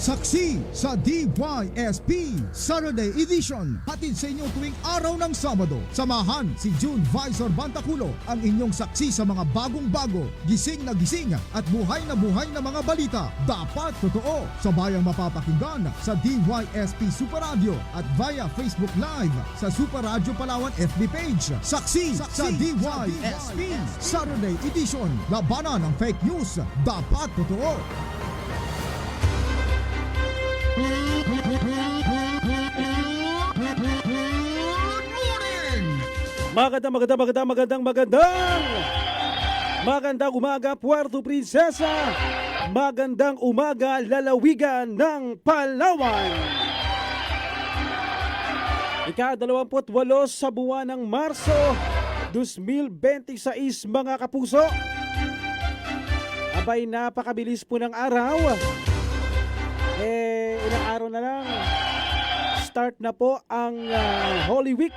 Saksi sa DYSP Saturday Edition. Hatid sa inyo tuwing araw ng Sabado. Samahan si June Visor Bantaculo, ang inyong saksi sa mga bagong-bago, gising na buhay na mga balita. Dapat totoo. Sabayang mapapakinggan sa DYSP Super Radio at via Facebook Live sa Super Radio Palawan FB page. Saksi sa DYSP Saturday Edition. Labanan ng fake news. Dapat totoo. Magandang umaga, Puerto Princesa. Magandang umaga, lalawigan ng Palawan. Ika-28 sa buwan ng Marso 2026, mga kapuso. Abay, napakabilis po ng araw. Ilang araw na lang, start na po ang Holy Week,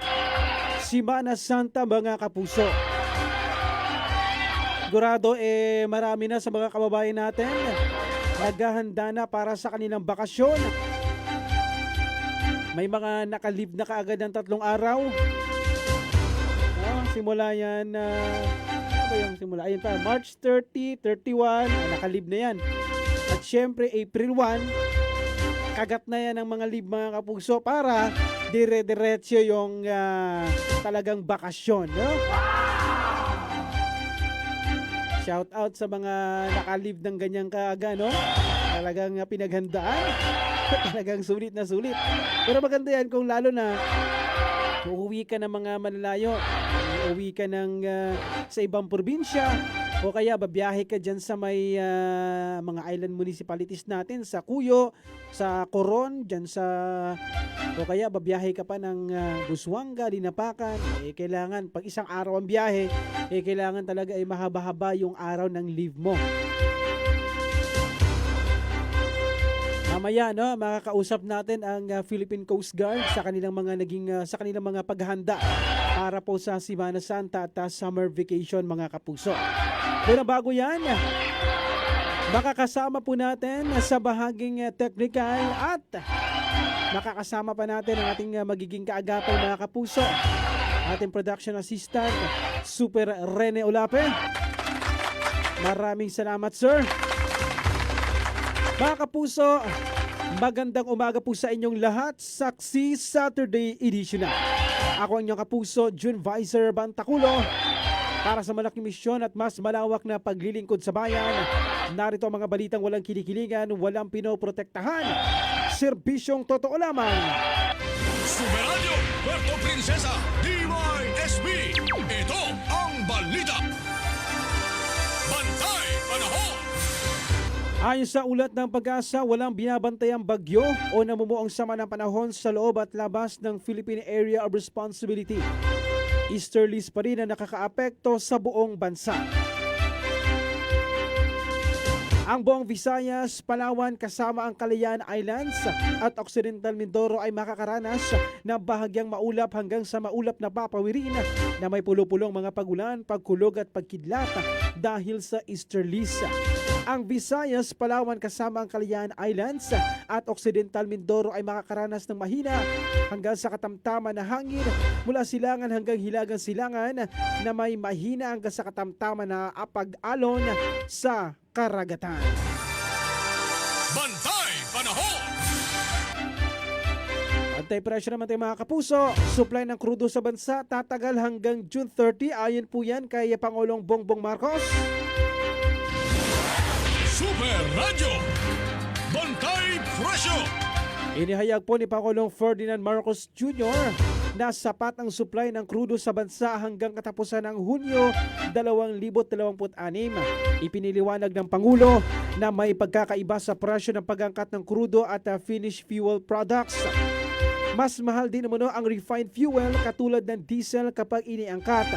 Semana Santa, mga kapuso. Sigurado marami na sa mga kababayan natin naghahanda na para sa kanilang bakasyon. May mga nakalib na kaagad ng 3 araw. Simula yan, ano ba yung simula? Ayun pa, March 30, 31, nakalib na yan. At syempre, April 1, kagat na yan ng mga leave, mga kapuso, para dire-diretso yung talagang bakasyon. No? Shout out sa mga naka-leave ng ganyang kaaga, no? Talagang pinaghandaan. Talagang sulit na sulit. Pero maganda yan kung lalo na uuwi ka ng mga malalayo, uuwi ka sa ibang probinsya, o kaya babiyahe ka dyan sa may mga island municipalities natin, sa Cuyo, sa Coron, dyan o kaya babiyahe ka pa ng Busuanga, Dinapacan. Kailangan, pag isang araw ang biyahe, kailangan talaga mahaba-haba yung araw ng leave mo. Mamaya, no, makakausap natin ang Philippine Coast Guard sa kanilang mga paghahanda para po sa Semana Santa at summer vacation, mga kapuso. Pero bago yan, makakasama po natin sa bahaging technical at makakasama pa natin ang ating magiging kaagapay, mga kapuso, ating production assistant, Super Rene Olape. Maraming salamat, sir. Mga kapuso, magandang umaga po sa inyong lahat. Saksi Saturday Edition na. Ako ang inyong kapuso, June Visor Bantaculo. Para sa malaking misyon at mas malawak na paglilingkod sa bayan, narito ang mga balitang walang kinikilingan, walang pinoprotektahan. Serbisyong totoo lamang. Super Radio Puerto Princesa DYSB. Ito ang balita. Bantay Panahon. Ayon sa ulat ng Pag-asa, walang binabantayang bagyo o namumuong sama ng panahon sa loob at labas ng Philippine Area of Responsibility. Easterlies pa rin ang nakakaapekto sa buong bansa. Ang buong Visayas, Palawan kasama ang Calayan Islands at Occidental Mindoro ay makakaranas ng bahagyang maulap hanggang sa maulap na papawirin na may pulo-pulong mga pagulan, pagkulog at pagkidlat dahil sa easterlies. Ang Visayas, Palawan kasama ang Calayan Islands at Occidental Mindoro ay makakaranas ng mahina hanggang sa katamtaman na hangin mula silangan hanggang hilagang silangan na may mahina hanggang sa katamtaman na apag-alon sa karagatan. Bantay Panahon. Antay presyo naman tayo, mga kapuso. Supply ng krudo sa bansa tatagal hanggang June 30. Ayon po yan kay Pangulong Bongbong Marcos. Super Radio Bantay Presyo. Inihayag po ni Pangulong Ferdinand Marcos Jr. na sapat ang supply ng krudo sa bansa hanggang katapusan ng Hunyo 2026. Ipiniliwanag ng Pangulo na may pagkakaiba sa presyo ng pag-angkat ng krudo at finished fuel products. Mas mahal din naman ang refined fuel katulad ng diesel kapag iniangkat.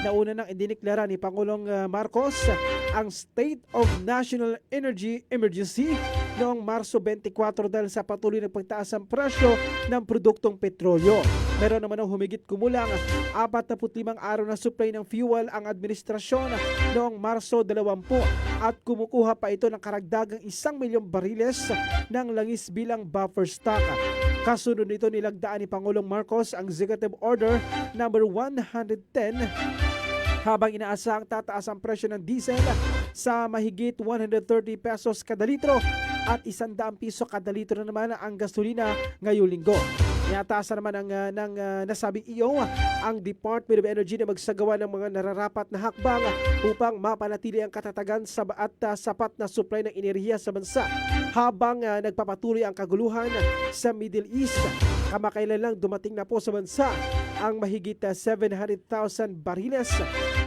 Nauna nang idineklara ni Pangulong Marcos ang State of National Energy Emergency noong Marso 24 dahil sa patuloy na pagtaas ng presyo ng produktong petrolyo. Meron naman ang humigit kumulang 45 araw na supply ng fuel ang administrasyon noong Marso 20 at kumukuha pa ito ng karagdagang 1 milyong bariles ng langis bilang buffer stock. Kasunod nito nilagdaan ni Pangulong Marcos ang Executive Order number 110 habang inaasahang tataas ang presyo ng diesel sa mahigit 130 pesos kada litro at 100 piso kada litro naman ang gasolina ngayong linggo. Inatasan naman ng nasabing iyo ang Department of Energy na magsagawa ng mga nararapat na hakbang upang mapanatili ang katatagan at sapat na supply ng enerhiya sa bansa habang nagpapatuloy ang kaguluhan sa Middle East. Kamakailan lang dumating na po sa bansa ang mahigit 700,000 bariles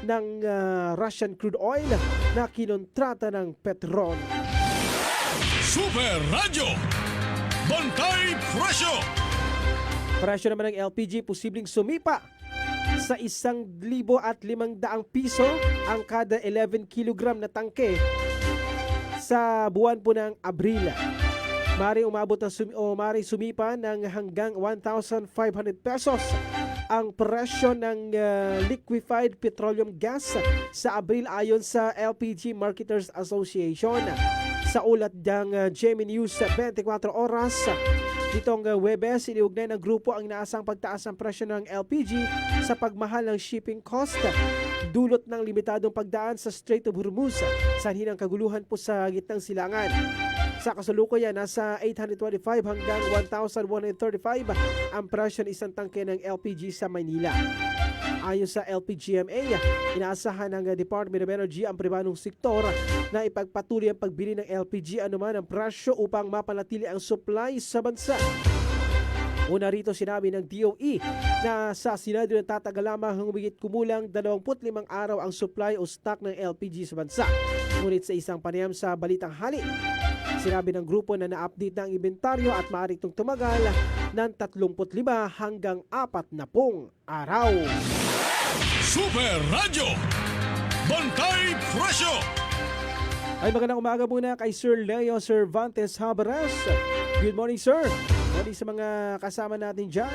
ng Russian crude oil na kinontrata ng Petron. Super Radio Bantay Presyo. Presyo naman ng LPG posibleng sumipa sa 1,500 piso ang kada 11 kilogram na tangke sa buwan po ng Abril. Mari umabot o mari sumipa ng hanggang 1,500 pesos ang presyo ng liquefied petroleum gas sa Abril ayon sa LPG Marketers Association. Sa ulat ng GMA News 24 oras, nitong Webes, iniugnay ng grupo ang inaasang pagtaas ng presyo ng LPG sa pagmahal ng shipping cost, dulot ng limitadong pagdaan sa Strait of Hormuz, sanhi ng kaguluhan po sa gitnang silangan. Sa kasalukuyan, nasa 825 hanggang 1,135 ang presyo ng isang tangke ng LPG sa Maynila. Ayon sa LPGMA, inaasahan ng Department of Energy ang pribadong sektor na ipagpatuloy ang pagbili ng LPG anuman ang presyo upang mapanatili ang supply sa bansa. Una rito sinabi ng DOE na sa Senado na tatagal lamang humigit kumulang 25 araw ang supply o stock ng LPG sa bansa. Ngunit sa isang panayam sa Balitang Hali, sinabi ng grupo na na-update na ang inventaryo at maaari itong tumagal ng 35 hanggang 40 araw. Super Radio Bantay Presyo. Ay magandang umaga muna kay Sir Leo Cervantes Habaras. Good morning, sir. Good morning sa mga kasama natin dyan.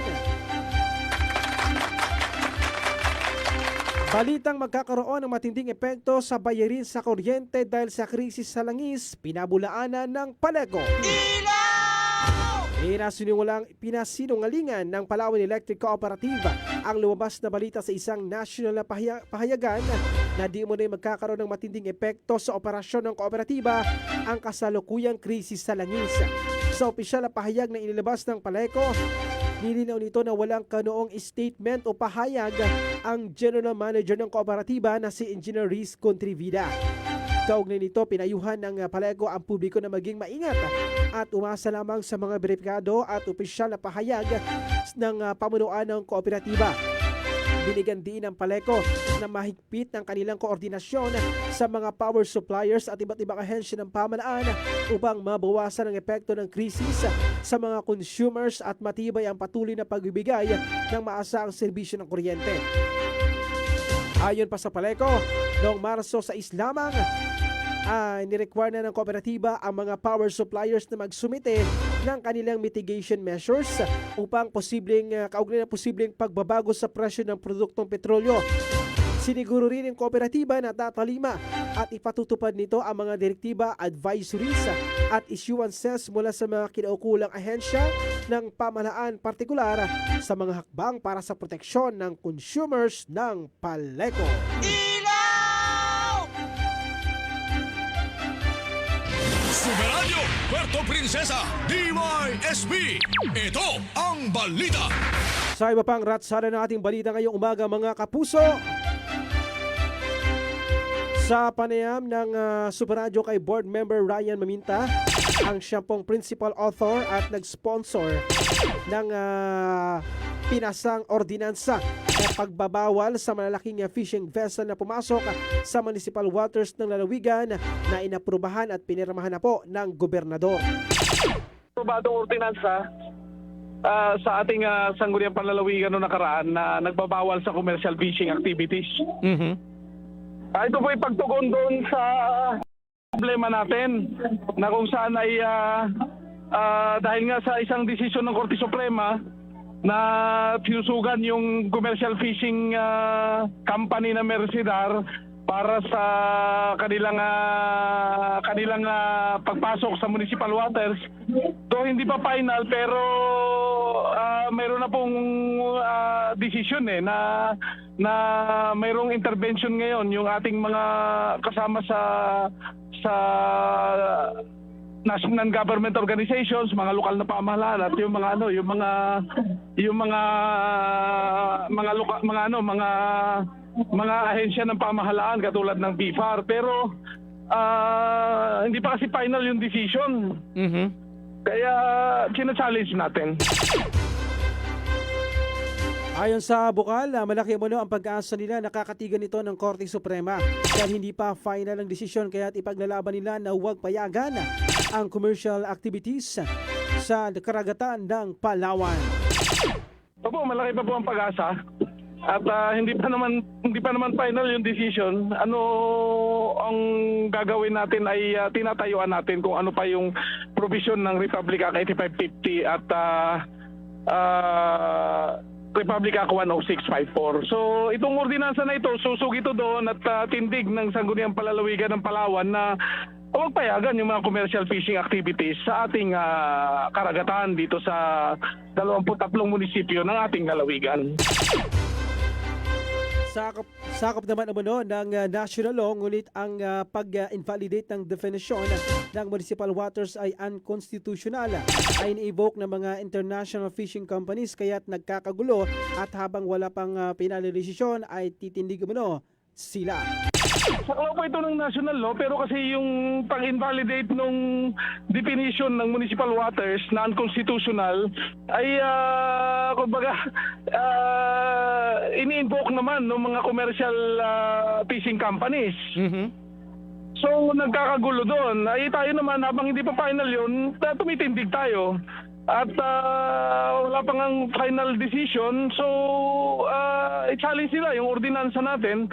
Balitang magkakaroon ng matinding epekto sa bayarin sa kuryente dahil sa krisis sa langis, pinabulaanan ng Paleco. Pinasinungalingan ng Palawan Electric Cooperative ang lumabas na balita sa isang national na pahayagan na di mo na magkakaroon ng matinding epekto sa operasyon ng kooperatiba ang kasalukuyang krisis sa langis. Sa opisyal na pahayag na inilabas ng Paleco, nilinaw nito na walang kanoong statement o pahayag ang General Manager ng kooperatiba na si Engineer Riz Contrivida. Kaugnay nito, pinayuhan ng Paleco ang publiko na maging maingat at umasa lamang sa mga beripikado at opisyal na pahayag ng pamunuan ng kooperatiba. Binigyan din ng Paleco na mahigpit ng kanilang koordinasyon sa mga power suppliers at iba't ibang ahensya ng pamahalaan upang mabawasan ang epekto ng krisis sa mga consumers at matibay ang patuloy na pagbibigay ng maasahang serbisyo ng kuryente. Ayon pa sa Paleco, noong Marso 6 lamang, nirequire na ng kooperatiba ang mga power suppliers na magsumite ng kanilang mitigation measures upang kaugnay na posibleng pagbabago sa presyo ng produktong petrolyo. Siniguro rin ng kooperatiba na tatalima at ipatutupad nito ang mga direktiba, advisories at issuances mula sa mga kinaukulang ahensya ng pamahalaan, partikular sa mga hakbang para sa proteksyon ng consumers ng Paleco. Super Radio Puerto Princesa DYSB. Ito ang balita. Sa iba pang ratsada ng ating balita ngayong umaga, mga kapuso, sa panayam ng Super Radio kay Board Member Ryan Maminta, ang siyang principal author at nag-sponsor ng pinasang ordinansa na pagbabawal sa malalaking fishing vessel na pumasok sa municipal waters ng lalawigan na inaprubahan at pinirmahan na po ng gobernador. Aprobadong ordinansa sa ating sangguniang panlalawigan noong nakaraan na nagbabawal sa commercial fishing activities. Ito po ay pagtugon doon sa problema natin na kung saan ay dahil nga sa isang desisyon ng Korte Suprema na sinusugan yung commercial fishing company na Mercedar para sa kanilang pagpasok sa municipal waters. So hindi pa final pero mayroon na pong desisyon na mayroong intervention ngayon yung ating mga kasama sa national government organizations, mga lokal na pamahalaan at yung mga ahensya ng pamahalaan katulad ng BIFAR, pero hindi pa kasi final yung decision. Kaya challenge natin. Ayon sa Bukal, malaki umano ang pag-asa nila nakakatigan ito ng Korte Suprema dahil hindi pa final ang desisyon kaya't ipaglalaban nila na huwag payagan ang commercial activities sa karagatan ng Palawan. Opo, malaki pa po ang pag-asa. At hindi pa naman final yung decision. Ano ang gagawin natin ay tinatayuan natin kung ano pa yung provision ng Republic Act 8550 at Republic Act 10654. So itong ordinansa na ito, susog ito doon at tindig ng Sangguniang Palalawigan ng Palawan na huwag payagan yung mga commercial fishing activities sa ating karagatan dito sa 23 munisipyo ng ating lalawigan. Sakop naman umano ng national law, ngunit ang pag-invalidate ng definition ng municipal waters ay unconstitutional. Ay in-evoke ng mga international fishing companies kaya't nagkakagulo at habang wala pang pinalisisyon ay titindig umano sila. Sakla po ito ng national law pero kasi yung pag-invalidate nung definition ng municipal waters na unconstitutional ay kumbaga ini-invoke naman ng mga commercial fishing companies. So nagkakagulo doon. Ay tayo naman habang hindi pa final yun, tumitindig tayo. At wala pang ang final decision. So i-challenge nila yung ordinansa natin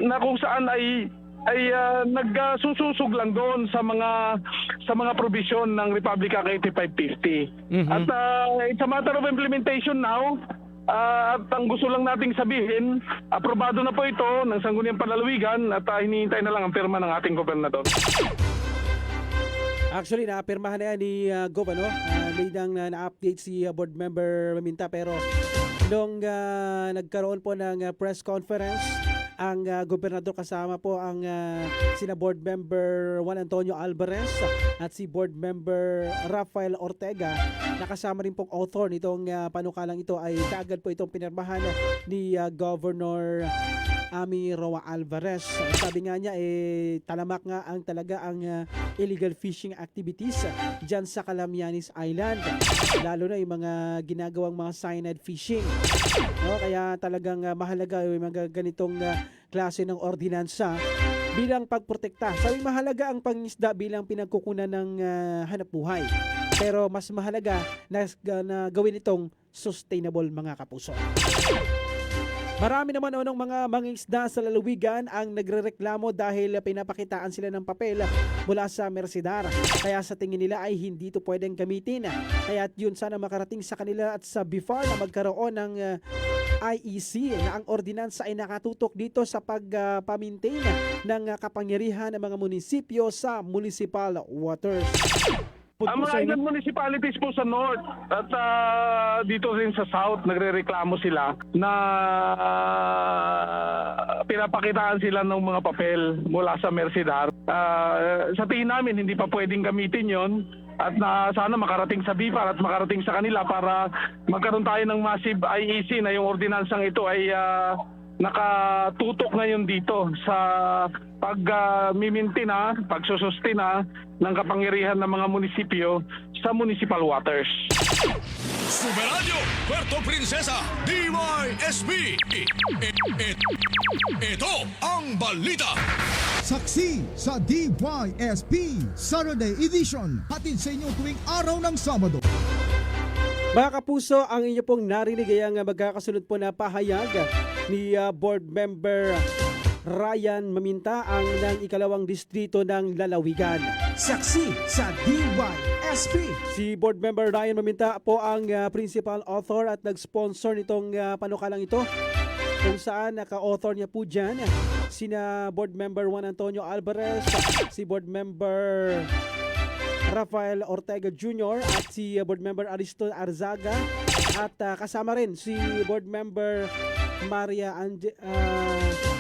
na kung saan ay nagsususog lang doon sa mga provision ng Republic Act 8550. At it's a matter of implementation now. At ang gusto lang nating sabihin, aprobado na po ito ng Sangguniang Palalawigan at hinihintay na lang ang pirma ng ating gobernador. Actually, naapirmahan na yan ni Gov, may na-update si board member Maminta, pero nung nagkaroon po ng press conference, ang gobernador kasama po ang sina board member Juan Antonio Alvarez at si board member Rafael Ortega, nakasama rin pong author nitong panukalang ito ay kaagad po itong pinirmahan ni Governor Amy Roa Alvarez. Sabi nga niya talamak nga ang talaga ang illegal fishing activities dyan sa Calamianes Island, lalo na yung mga ginagawang mga cyanide fishing. No, kaya talagang mahalaga yung mga ganitong klase ng ordinansa bilang pagprotekta. Sabi mahalaga ang pangisda bilang pinagkukunan ng hanapbuhay. Pero mas mahalaga na gawin itong sustainable, mga kapuso. Marami naman ng mga mangingisda sa lalawigan ang nagrereklamo dahil pinapakitaan sila ng papel mula sa Mercedar. Kaya sa tingin nila ay hindi ito pwedeng gamitin. Kaya yun sana makarating sa kanila at sa BIFAR na magkaroon ng IEC na ang ordinansa ay nakatutok dito sa pagpamintain ng kapangyarihan ng mga munisipyo sa municipal waters. Ang mga ilang municipalities po sa north at dito rin sa south nagrereklamo sila na pinapakitaan sila ng mga papel mula sa Mercedar. Sa tingin namin hindi pa pwedeng gamitin yon at sana makarating sa BIFAR at makarating sa kanila para magkaroon tayo ng massive IEC na yung ordinansang ito ay nakatutok ngayon dito sa pag-mimintina, pagsusustina ng kapangyarihan ng mga munisipyo sa municipal waters. Super Radio Puerto Princesa DYSP. Ito ang balita. Saksi sa DYSP Saturday Edition, hatid sa inyo tuwing araw ng Sabado. Mga kapuso, ang inyo pong narinig ay ang magkakasunod po na pahayag ni board member Ryan Mamintaang ng ikalawang distrito ng Lalawigan. Saksi sa DYSP. Si Board Member Ryan Maminta po ang principal author at nag-sponsor nitong panukalang ito, kung saan naka-author niya po dyan sina Board Member Juan Antonio Alvarez, si Board Member Rafael Ortega Jr. at si Board Member Ariston Arzaga, at kasama rin si Board Member Maria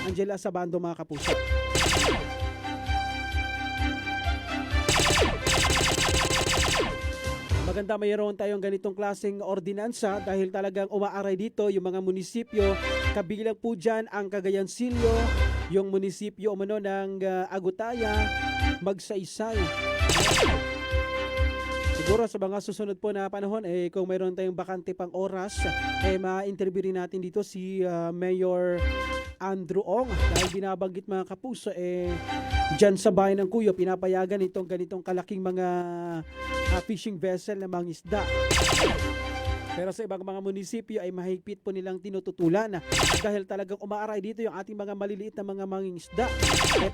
Angela Sabando, mga kapuso. Maganda mayroon tayong ganitong klaseng ordinansa dahil talagang umaaray dito yung mga munisipyo. Kabilang po dyan ang Cagayancillo, yung munisipyo umano ng Agutaya, Magsaysay. Siguro sa mga susunod po na panahon, kung mayroon tayong bakante pang oras, ma-interview rin natin dito si Mayor Andrew Ong, dahil binabanggit, mga kapuso, dyan sa bayan ng Cuyo, pinapayagan itong ganitong kalaking mga fishing vessel na mangisda. Pero sa ibang mga munisipyo ay mahigpit po nilang tinututulan dahil talagang umaaray dito yung ating mga maliliit na mga mangingisda.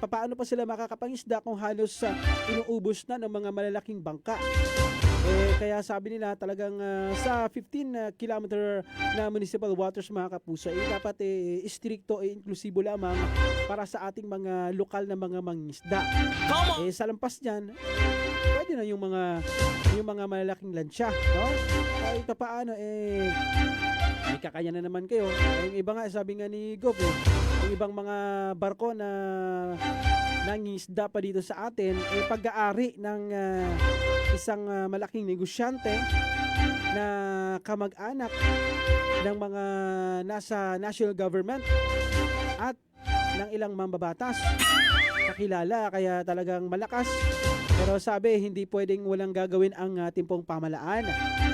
Paano pa sila makakapangisda kung halos inuubos na ng mga malalaking bangka? Kaya sabi nila talagang sa 15 kilometer na municipal waters, mga kapuso, dapat istrikto, inklusibo lamang para sa ating mga lokal na mga mangingisda. Sa lampas niyan, pwede na yung mga malalaking lansya, no? Kahit paano may kakaya na naman kayo. Yung iba nga, sabi nga ni Gov, yung ibang mga barko na nangingisda pa dito sa atin, pag-aari ng isang malaking negosyante na kamag-anak ng mga nasa national government at ng ilang mambabatas. Kakilala, kaya talagang malakas. Pero sabi, hindi pwedeng walang gagawin ang ating pong pamalaan,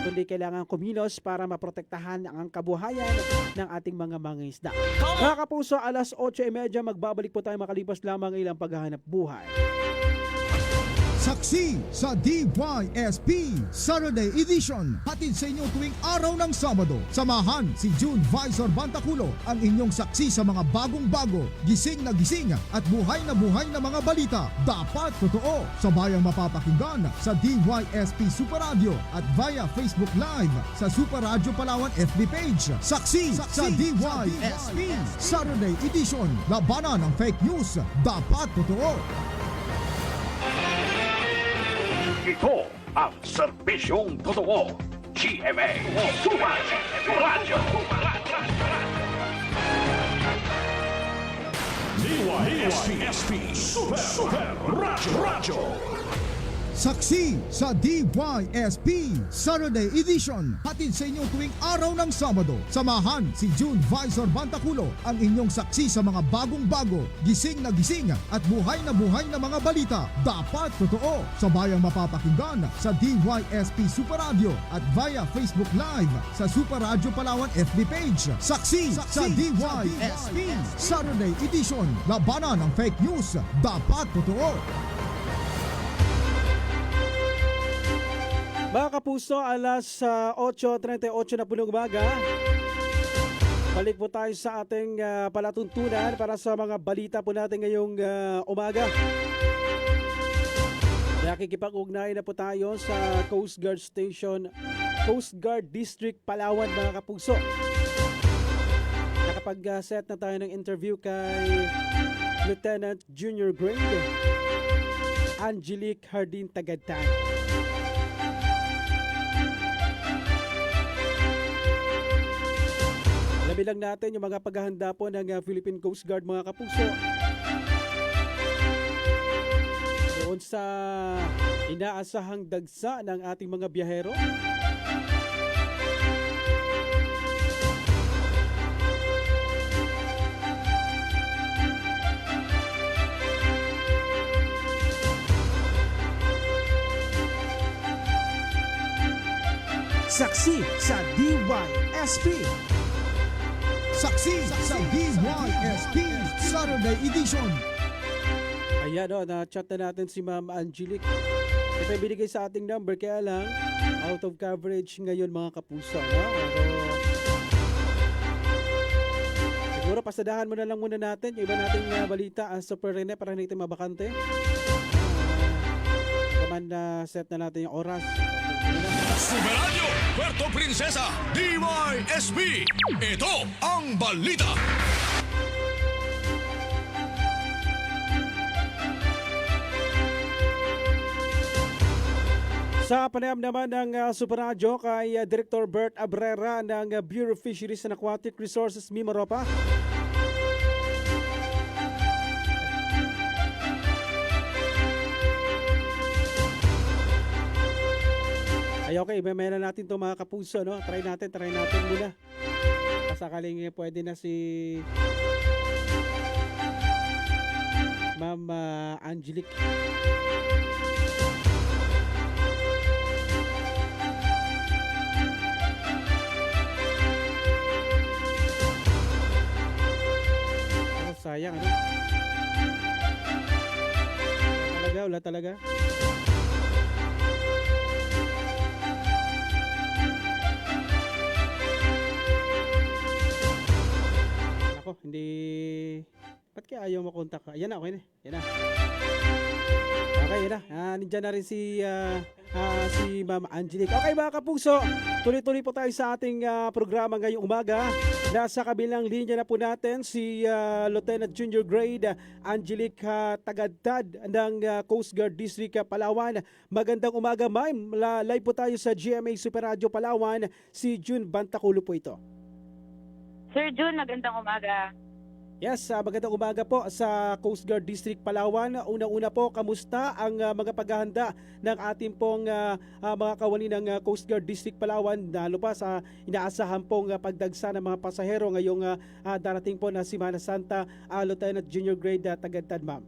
kundi kailangan kumilos para maprotektahan ang kabuhayan ng ating mga mangingisda. Mga kapuso, alas 8:30 magbabalik po tayo makalipas lamang ilang paghahanap buhay. Saksi sa DYSP Saturday Edition. Hatid sa inyo tuwing araw ng Sabado. Samahan si June Visor Bantaculo, ang inyong saksi sa mga bagong-bago, gising na buhay na mga balita. Dapat totoo. Sabayang mapapakinggan sa DYSP Super Radio at via Facebook Live sa Super Radio Palawan FB page. Saksi sa DYSP Saturday Edition. Labanan ng fake news. Dapat totoo. Ito ang serbisyong totoo. GMA Super Radio. DYSP Super Radio. Saksi sa DYSP Saturday Edition. Hatid sa inyo tuwing araw ng Sabado. Samahan si June Visor Bantaculo, ang inyong saksi sa mga bagong-bago, gising na buhay na mga balita. Dapat totoo. Sabayang mapapakinggan sa DYSP Super Radio at via Facebook Live sa Super Radio Palawan FB page. Saksi sa DYSP Saturday Edition. Labanan ng fake news. Dapat totoo. Mga kapuso, alas 8:38 na po ng umaga. Balik po tayo sa ating palatuntunan para sa mga balita po natin ngayong umaga. Nakikipag-ugnayan na po tayo sa Coast Guard Station, Coast Guard District Palawan, mga kapuso. Nakapag-set na tayo ng interview kay Lieutenant Junior Grade Angelique Hardin Tagadan. Alamin lang natin yung mga paghahanda po ng Philippine Coast Guard, mga kapuso. Doon sa inaasahang dagsa ng ating mga biyahero. Saksi sa DYSP. Saksi sa DYSP Saturday Edition. Ayan, na-chat na natin si Ma'am Angelique. Ito ay binigay sa ating number, kaya lang out of coverage ngayon, mga kapuso. No? Siguro pasadahan mo na lang muna natin yung iba nating balita ang Super Rene para hindi tayo mabakante. Naman na set na natin yung oras. Super Radio Puerto Princesa DYSP. Ito ang balita. Sa panayam naman ng Super Radio kay Director Bert Abrera ng Bureau of Fisheries and Aquatic Resources Mimaropa. Ay okay, may na natin 'to mga kapuso, no? Try natin muna. Sakaling pwede na si Ma'am Angelique. Sayang, ano? Wala talaga. Ako, hindi... Ba't kaya ayaw makontak ka? Yan na, okay na. Yan na. Okay, yan na. Nandiyan na rin si Ma'am Angelique. Okay mga kapuso, tuloy-tuloy po tayo sa ating programa ngayong umaga. Nasa kabilang linya na po natin si Lieutenant Junior Grade Angelique Tagadtad ng Coast Guard District Palawan. Magandang umaga, ma'am. Live po tayo sa GMA Super Radio Palawan. Si June Bantaculo po ito. Sir June, magandang umaga. Yes, magandang umaga po sa Coast Guard District Palawan. Una-una po, kamusta ang mga paghahanda ng ating pong mga kawani ng Coast Guard District Palawan, lalo pa sa inaasahan pong pagdagsa ng mga pasahero ngayong darating po na Semana Santa, Lieutenant Junior Grade Tagadtad, ma'am.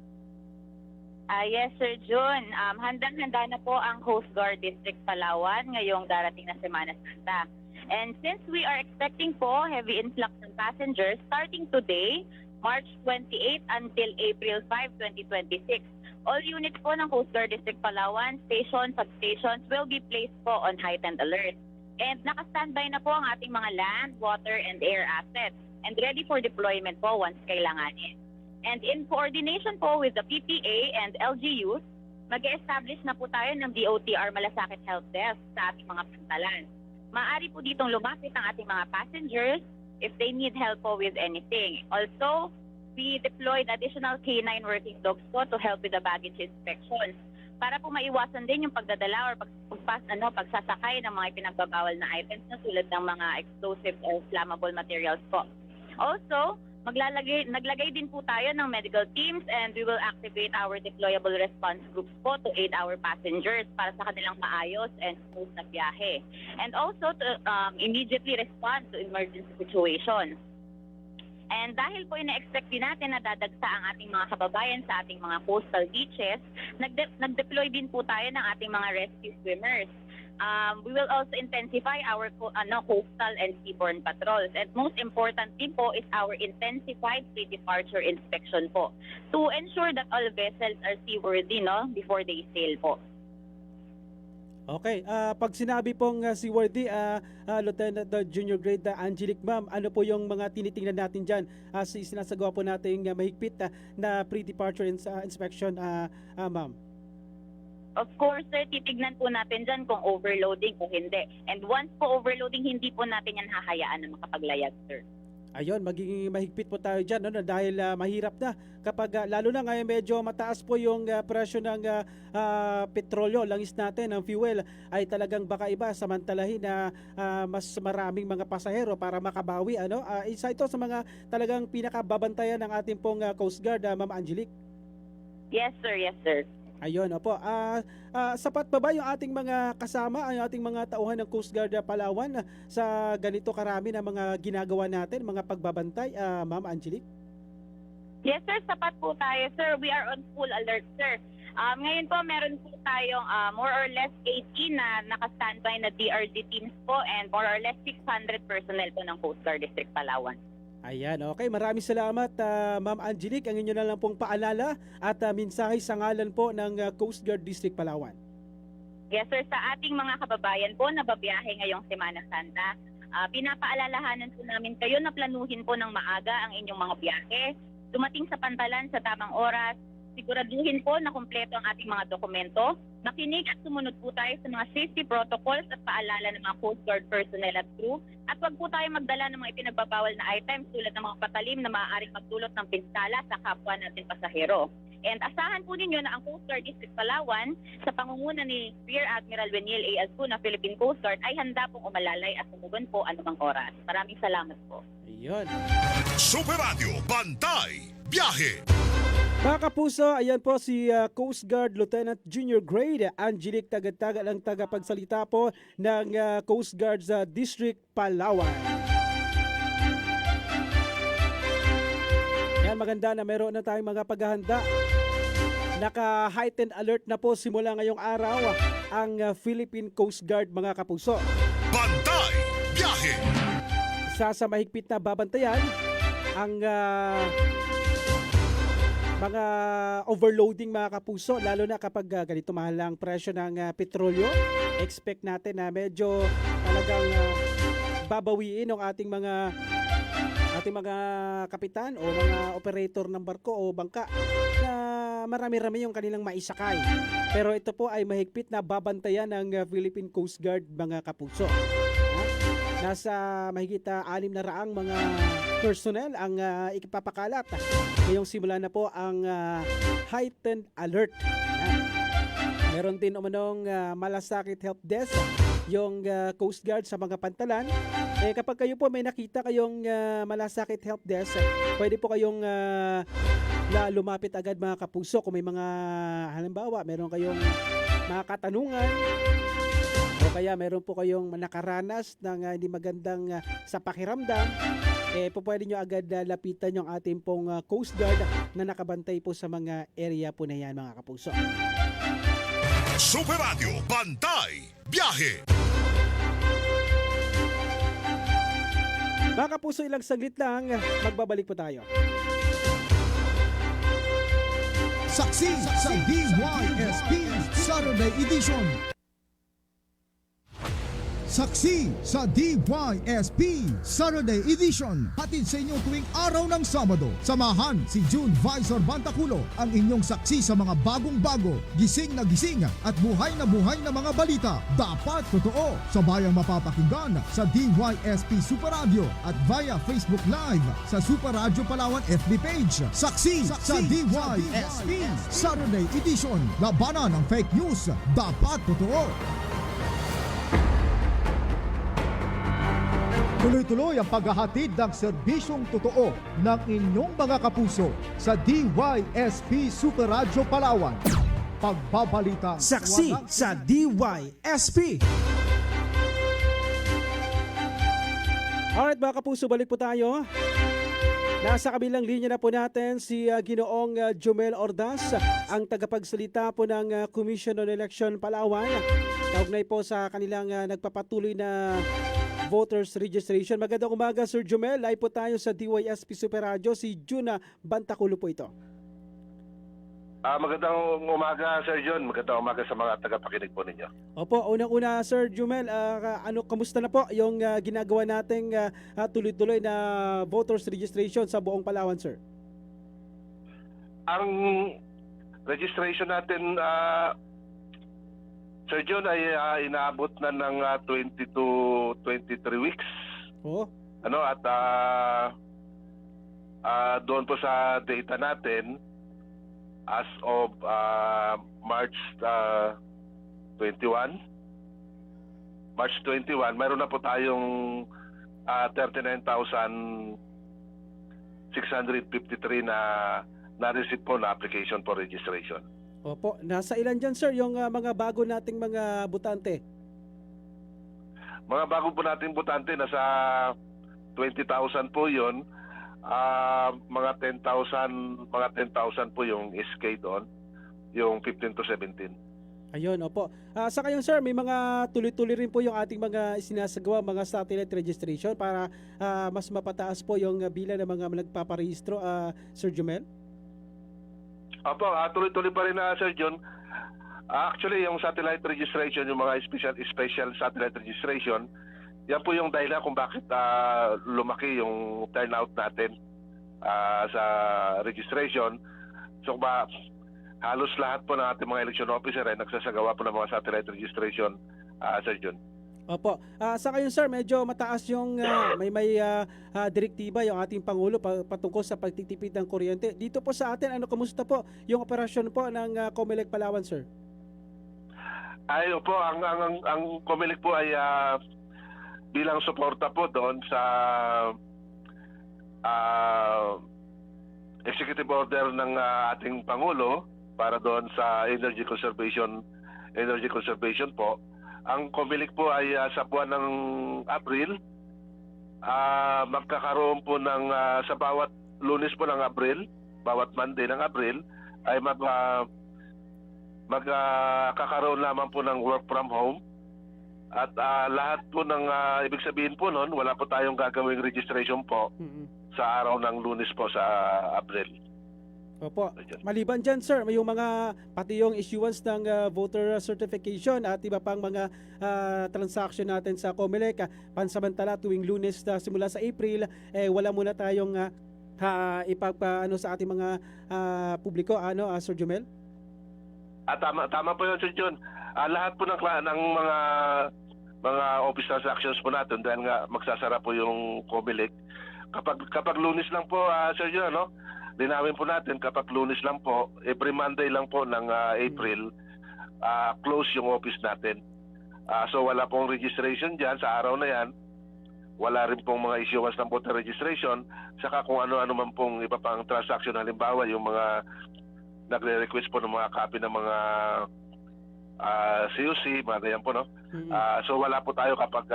Yes, Sir June. Handang-handa na po ang Coast Guard District Palawan ngayong darating na Semana Santa. And since we are expecting po heavy influx ng passengers starting today, March 28 until April 5, 2026, all units po ng Coast Guard District Palawan, stations, substations will be placed po on heightened alert. And naka-standby na po ang ating mga land, water, and air assets and ready for deployment po once kailanganin. And in coordination po with the PPA and LGUs, mag-establish na po tayo ng DOTR Malasakit Help Desk sa ating mga pantalan. Maaari po ditong lumapit ang ating mga passengers if they need help po with anything. Also, we deployed additional K9 working dogs po to help with the baggage inspections para po maiwasan din yung pagdadala or pagsasakay ng mga pinagbabawal na items na tulad ng mga explosive or flammable materials po. Also, naglagay din po tayo ng medical teams and we will activate our deployable response groups po to aid our passengers para sa kanilang maayos and smooth na biyahe. And also to immediately respond to emergency situations. And dahil po ina-expect din natin na dadagsa ang ating mga kababayan sa ating mga coastal beaches, nag-deploy din po tayo ng ating mga rescue swimmers. We will also intensify our coastal and seaborne patrols. And most important din po is our intensified pre-departure inspection po to ensure that all vessels are seaworthy before they sail po. Okay, pag sinabi pong seaworthy, Lieutenant Junior Grade Angelique, ma'am, ano po yung mga tinitingnan natin dyan? Sinasagawa po natin mahigpit na pre-departure inspection, ma'am. Of course, sir, titignan po natin dyan kung overloading o hindi. And once po overloading, hindi po natin yan hahayaan na makapaglayag, sir. Ayun, magiging mahigpit po tayo dyan dahil mahirap na kapag lalo na ngayon medyo mataas po yung presyo ng petrolyo, langis natin, ng fuel ay talagang baka iba samantalahin na mas maraming mga pasahero para makabawi. Isa ito sa mga talagang pinakababantayan ng ating pong Coast Guard, Ma'am Angelique. Yes, sir. Yes, sir. Ayun, opo. Sapat pa ba yung ating mga kasama, ang ating mga tauhan ng Coast Guard Palawan sa ganito karami na mga ginagawa natin, mga pagbabantay, Ma'am Angelique? Yes, sir. Sapat po tayo, sir. We are on full alert, sir. Ngayon po, meron po tayong more or less 80 na naka-standby na DRG teams po and more or less 600 personnel po ng Coast Guard District Palawan. Ayan, okay. Maraming salamat, Ma'am Angelique. Ang inyo na lang pong paalala at mensahe sa ngalan po ng Coast Guard District Palawan. Yes, sir. Sa ating mga kababayan po na babiyahe ngayong Semana Santa, Pinapaalalahanan po namin kayo na planuhin po ng maaga ang inyong mga biyahe, dumating sa pantalan sa tamang oras, siguraduhin po na kumpleto ang ating mga dokumento, makinig at sumunod po tayo sa mga safety protocols at paalala ng mga Coast Guard personnel at crew, at huwag po tayo magdala ng mga ipinagbabawal na items tulad ng mga patalim na maaaring magdulot ng pinsala sa kapwa natin pasahero. And asahan po ninyo na ang Coast Guard District Palawan sa pangunguna ni Rear Admiral Weniel A. Azcuna, Philippine Coast Guard ay handa pong umalalay at tumugon po anumang oras. Maraming salamat po. Ayun. Super Radio, Bantay, Biyahe. Mga kapuso, ayan po si Coast Guard Lieutenant Junior Grade Angelic Tagatagal ang tagapagsalita po ng Coast Guard sa District Palawan. Yan, maganda na meron na tayong mga paghahanda. Naka-heightened alert na po simula ngayong araw ang Philippine Coast Guard, mga kapuso. Bantay, Biyahe. Isa sa mahigpit na babantayan ang mga overloading, mga kapuso, lalo na kapag ganito mahal ang presyo ng petrolyo. Expect natin na medyo talagang babawiin ng ating mga kapitan o mga operator ng barko o bangka na marami-rami yung kanilang maisakay. Pero ito po ay mahigpit na babantayan ng Philippine Coast Guard, mga kapuso. Nasa mahigit 600 mga personnel ang ikipapakalat. Ngayong simula na po ang heightened alert. Meron din umanong malasakit help desk yung Coast Guard sa mga pantalan. Kapag kayo po may nakita kayong malasakit help desk, pwede po kayong lumapit agad, mga kapuso, kung may mga halimbawa, meron kayong mga katanungan o kaya meron po kayong nakaranas ng hindi magandang sa pakiramdam, po pwede nyo agad lapitan yung ating pong Coast Guard na nakabantay po sa mga area po na yan, mga kapuso. Super Radio, Bantay, Biyahe. Mga kapuso, ilang saglit lang, magbabalik po tayo. Saksi sa DYSP Saturday Edition. Saksi sa DYSP Saturday Edition. Hatid sa inyo tuwing araw ng Sabado. Samahan si June Visor Bantaculo, ang inyong saksi sa mga bagong-bago, gising na buhay na mga balita. Dapat totoo. Sabayang mapapakinggan sa DYSP Super Radio at via Facebook Live sa Super Radio Palawan FB page. Saksi sa DYSP Saturday Edition. Labanan ng fake news. Dapat totoo. Tuloy-tuloy ang paghahatid ng serbisyong totoo ng inyong mga kapuso sa DYSP Super Radio Palawan. Pagbabalita Saksi sa DYSP. Alright, mga kapuso, balik po tayo. Nasa kabilang linya na po natin si Ginoong Jomel Ordaz, ang tagapagsalita po ng Commission on Election Palawan. Kaugnay po sa kanilang nagpapatuloy na voters registration. Magandang umaga, Sir Jomel. Live po tayo sa DYSP Super Radio. Si Juna Bantaculo po ito. Magandang umaga, Sir John. Magandang umaga sa mga tagapakinig po ninyo. Opo, unang-una, Sir Jomel, kamusta na po yung ginagawa nating tuloy-tuloy na voters registration sa buong Palawan, Sir? Ang registration natin, Sir John, ay inaabot na ng 20 to 23 weeks. Oo. At doon po sa data natin, as of March 21, mayroon na po tayong 39,653 na-receive po na application for registration. Opo, nasa ilan dyan, Sir, yung mga bago nating mga butante? Mga bago po nating butante, nasa 20,000 po yun. Mga 10,000 po yung SK doon, yung 15 to 17. Ayun, opo. Sa kayo, Sir, may mga tuloy-tuloy rin po yung ating mga sinasagawa, mga satellite registration para mas mapataas po yung bilang ng mga nagpaparehistro, Sir Jomel? Opo, tuloy-tuloy pa rin na, Sir John. Actually, yung satellite registration, yung mga special satellite registration, yan po yung dahilan kung bakit lumaki yung turnout natin sa registration. So halos lahat po ng ating mga election officer ay nagsasagawa po ng mga satellite registration, Sir Jun. Opo. Sa ngayon sir, medyo mataas yung may direktiba yung ating Pangulo patungkol sa pagtitipid ng kuryente. Dito po sa atin, kumusta po yung operasyon po ng Comelec Palawan, sir? Ay, opo, ang Comelec po ay bilang suporta po doon sa executive order ng ating Pangulo para doon sa energy conservation po. Ang Comelec po ay sa buwan ng Abril, magkakaroon po ng sa bawat Lunes po ng Abril, bawat Monday ng Abril ay magkakaroon lamang po ng work from home. At lahat po ng ibig sabihin po noon, wala po tayong gagawing registration po sa araw ng Lunes po sa Abril. Opo. Maliban dyan, sir, may yung pati yung issuance ng voter certification at iba pang mga transaction natin sa Comelec, pansamantala tuwing Lunes simula sa April, wala muna tayong sa ating mga publiko, Sir Jumel? Tama po yun, Sir John. Lahat po ng mga office transactions po natin, dahil nga magsasara po yung Comelec. Kapag Lunes lang po, Sir John, linawin po natin, kapag Lunes lang po, every Monday lang po ng April, close yung office natin. So wala pong registration dyan sa araw na yan. Wala rin pong mga issuance ng voter registration. Saka kung ano-ano man pong iba pang transaction, halimbawa yung mga nagre-request po ng mga copy ng mga COC, mga ganyan po, no? So wala po tayo kapag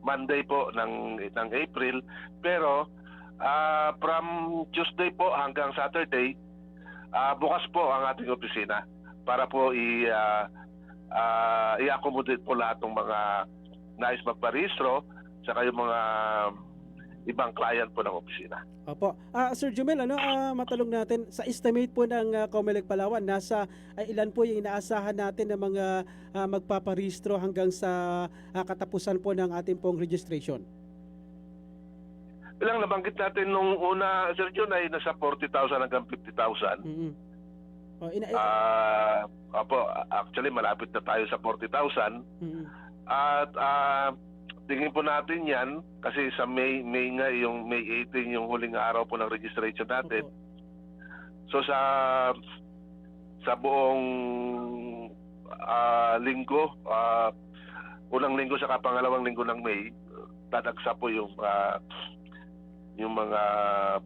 Monday po ng April. Pero from Tuesday po hanggang Saturday, bukas po ang ating opisina para po i-accommodate po lahat ng mga nais magparehistro saka yung mga ibang client po ng opisina. Opo. Sir Jumel, matalong natin, sa estimate po ng Comelec Palawan, nasa ilan po yung inaasahan natin ng mga magpaparehistro hanggang sa katapusan po ng ating pong registration? Ilang nabanggit natin nung una, Sir John, ay nasa 40,000 hanggang 50,000. Opo, actually malapit na tayo sa 40,000. At tingin po natin yan kasi sa May nga, yung May 18 yung huling araw po ng registration natin. Opo. So sa buong linggo, unang linggo sa pangalawang linggo ng May, dadagsa po yung mga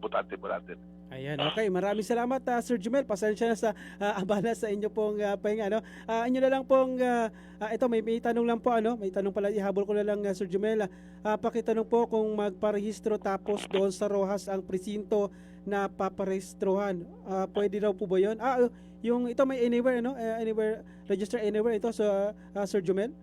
butante po natin. Ayan, okay. Maraming salamat, Sir Jumel. Pasensya na sa abala sa inyo pong pahinga. Inyo na lang pong, ito may tanong lang po, may tanong pala, ihabol ko na lang, Sir Jumel. Pakitanong po kung magparehistro tapos doon sa Rojas ang presinto na paparehistrohan. Pwede raw po ba yun? Yung ito may anywhere, anywhere, register anywhere ito, Sir Jumel?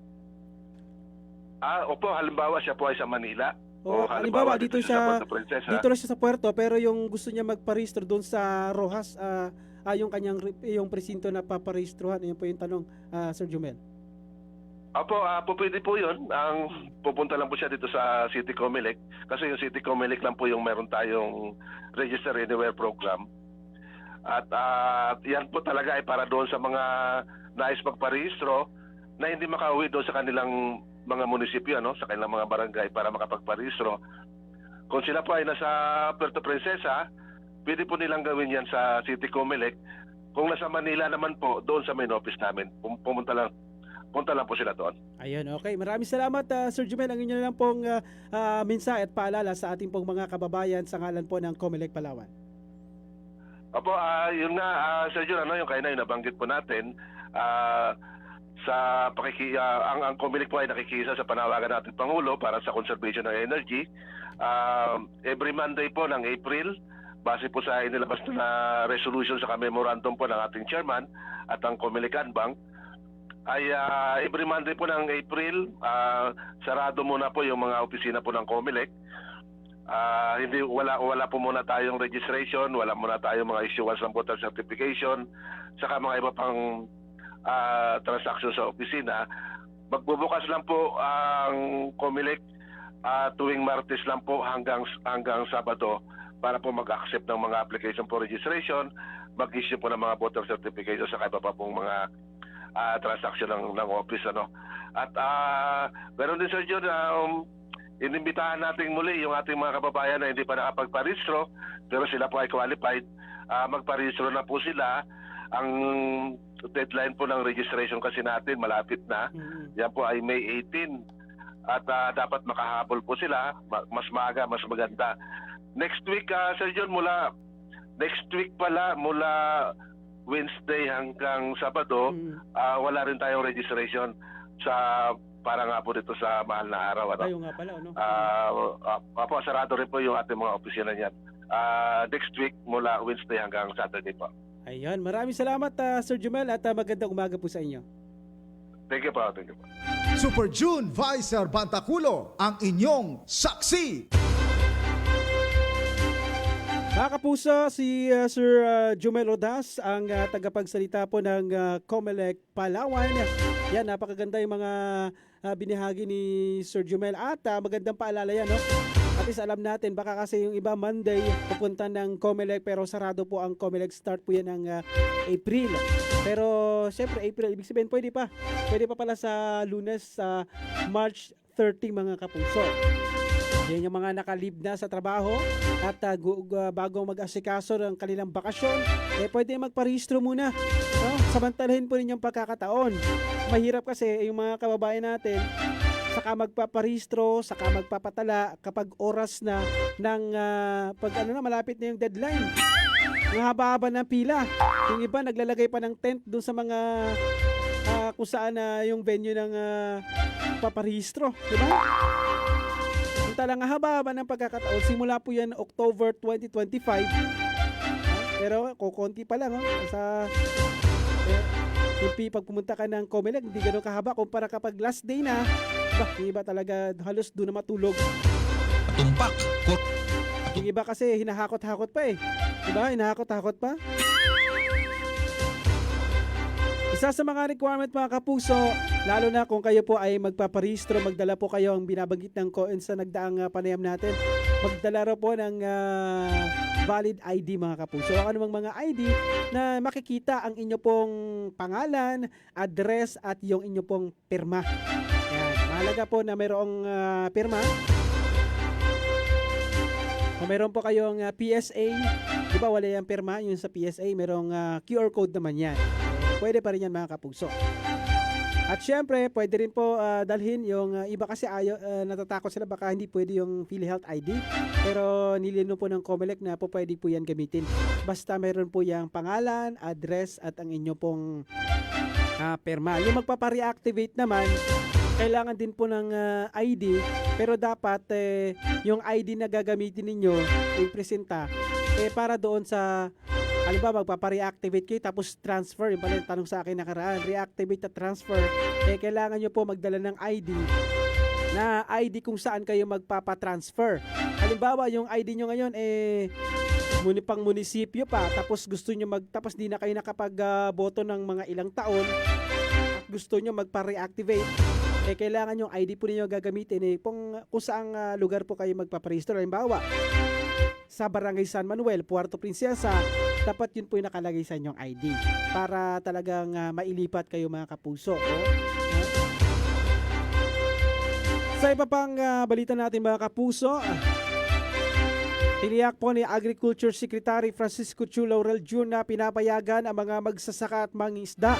Opo, halimbawa siya po ay sa Manila. Halimbawa dito siya Puerto sa Puerto, pero yung gusto niya magparehistro doon sa Rojas, yung presinto na paparehistrohan, yan po yung tanong, Sir Jumel. Opo, pwede po yun. Pupunta lang po siya dito sa City Comelec kasi yung City Comelec lang po yung meron tayong Register Anywhere program. At yan po talaga ay para doon sa mga nais magparehistro na hindi makauwi doon sa kanilang mga munisipyo, sa kanilang mga barangay para makapagparehistro. Kung sila po ay nasa Puerto Princesa, pwede po nilang gawin yan sa City Comelec. Kung nasa Manila naman po, doon sa main office namin. Punta lang po sila doon. Ayun, okay. Maraming salamat, Sir Jumel. Ang inyo na lang pong mensahe at paalala sa ating pong mga kababayan sa ngalan po ng Comelec Palawan. Opo, yun nga, Sir Jun, yung kaya na yung nabanggit po natin, ang Comelec po ay nakikisa sa panawagan natin Pangulo para sa conservation ng energy. Every Monday po ng April, base po sa inilabas na resolution sa memorandum po ng ating chairman at ang Comelec Bank, ay every Monday po ng April, sarado muna po yung mga opisina po ng Comelec. Wala po muna tayong registration, wala muna tayong mga issuance ng voter certification, saka mga iba pang transaction sa opisina. magbubukas lang po ang COMELEC tuwing Martes lang po hanggang Sabado para po mag-accept ng mga application for registration, mag-issue po ng mga voter certification sa iba pa pong mga transaction ng office. At meron din, Sir John, inimbitahan natin muli yung ating mga kababayan na hindi pa nakapagparehistro pero sila po ay qualified. Magparehistro na po sila. Ang deadline po ng registration kasi natin malapit na. Yan po ay May 18. At dapat makahabol po sila, mas maaga, mas maganda. Next week, Sir John, mula Wednesday hanggang Sabado, wala rin tayong registration para nga po dito sa mahal na araw. Tayo nga pala, ano? Sarado rin po yung ating mga opisina niyan. Next week, mula Wednesday hanggang Saturday po. Ayun, maraming salamat Sir Jumel at magandang umaga po sa inyo. Thank you po. Thank you po. Super June Visor Bantaculo, ang inyong saksi. Mga kapuso, si Sir Jumel Rodas, ang tagapagsalita po ng COMELEC Palawan. Yan, napakaganda yung mga binahagi ni Sir Jumel at magandang paalala yan, no? At least alam natin, baka kasi yung iba Monday pupunta ng COMELEC pero sarado po ang COMELEC, start po yan ng April. Pero syempre April, ibig sabihin pwede pa pala sa Lunes sa March 30 mga kapuso. Yan yung mga nakalib na sa trabaho at bago mag-asikaso ng kanilang bakasyon, pwede magparehistro muna. No? Samantalahin po ninyong pagkakataon. Mahirap kasi yung mga kababayan natin, saka magpaparehistro, saka magpapatala kapag oras na ng malapit na yung deadline. Ang haba-haba ng pila. Yung iba naglalagay pa ng tent doon sa mga kung saan yung venue ng paparehistro, di ba? Yung talang haba-haba ng pagkakataon, simula po yan October 2025. Pero kukunti pa lang pag pumunta ka ng COMELEC, hindi gano'n kahaba kumpara kapag last day na, iba talaga halos doon na matulog. Tumpak. Yung iba kasi hinahakot-hakot pa diba? Hinahakot-hakot pa. Isa sa mga requirement mga kapuso, lalo na kung kayo po ay magpaparehistro, magdala po kayo ang binabanggit ng COEN sa nagdaang panayam natin. Magdala ro po ng valid ID mga kapuso. Ang anumang mga ID na makikita ang inyo pong pangalan, address at yung inyo pong pirma. Ayan. Mahalaga po na mayroong pirma. Kung meron po kayong PSA, di ba wala yung pirma, yung sa PSA, merong QR code naman yan. Pwede pa rin yan mga kapuso. At syempre, pwede rin po dalhin yung iba kasi natatakot sila baka hindi pwede yung PhilHealth ID. Pero nilino po ng COMELEC na po pwede po yan gamitin. Basta meron po yung pangalan, address at ang inyo pong pirma. Yung magpapareactivate naman, kailangan din po ng ID, pero dapat yung ID na gagamitin ninyo, i-presenta, para doon sa, halimbawa magpapareactivate kayo tapos transfer, yung pala yung tanong sa akin nakaraan, reactivate at transfer, kailangan nyo po magdala ng ID, na ID kung saan kayo magpapatransfer. Halimbawa, yung ID nyo ngayon, pang munisipyo pa, tapos gusto nyo tapos di na kayo nakapag-boto ng mga ilang taon, at gusto nyo magpa-reactivate, kailangan yung ID po ninyo gagamitin kung saang lugar po kayo magpaparehistro. Halimbawa, sa Barangay San Manuel, Puerto Princesa, dapat yun po yung nakalagay sa inyong ID para talagang mailipat kayo mga kapuso. Sa iba pang balita natin mga kapuso, tiniyak po ni Agriculture Secretary Francisco Chu Laurel Jr. na pinapayagan ang mga magsasaka at mangingisda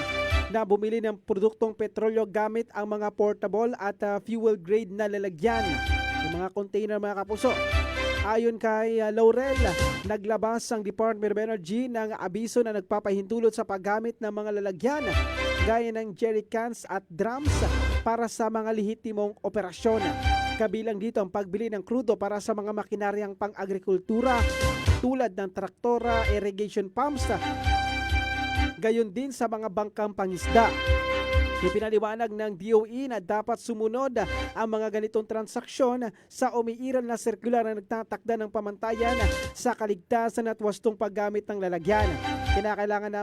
na bumili ng produktong petrolyo gamit ang mga portable at fuel grade na lalagyan, yung mga container mga kapuso. Ayon kay Laurel, naglabas ang Department of Energy ng abiso na nagpapahintulot sa paggamit ng mga lalagyan gaya ng jerry cans at drums para sa mga lehitimong operasyon. Kabilang dito ang pagbili ng krudo para sa mga makinaryang pang-agrikultura tulad ng traktora, irrigation pumps, gayon din sa mga bangkang pangisda. Ipinaliwanag ng DOE na dapat sumunod ang mga ganitong transaksyon sa umiiral na sirkular na nagtatakda ng pamantayan sa kaligtasan at wastong paggamit ng lalagyan. Kinakailangan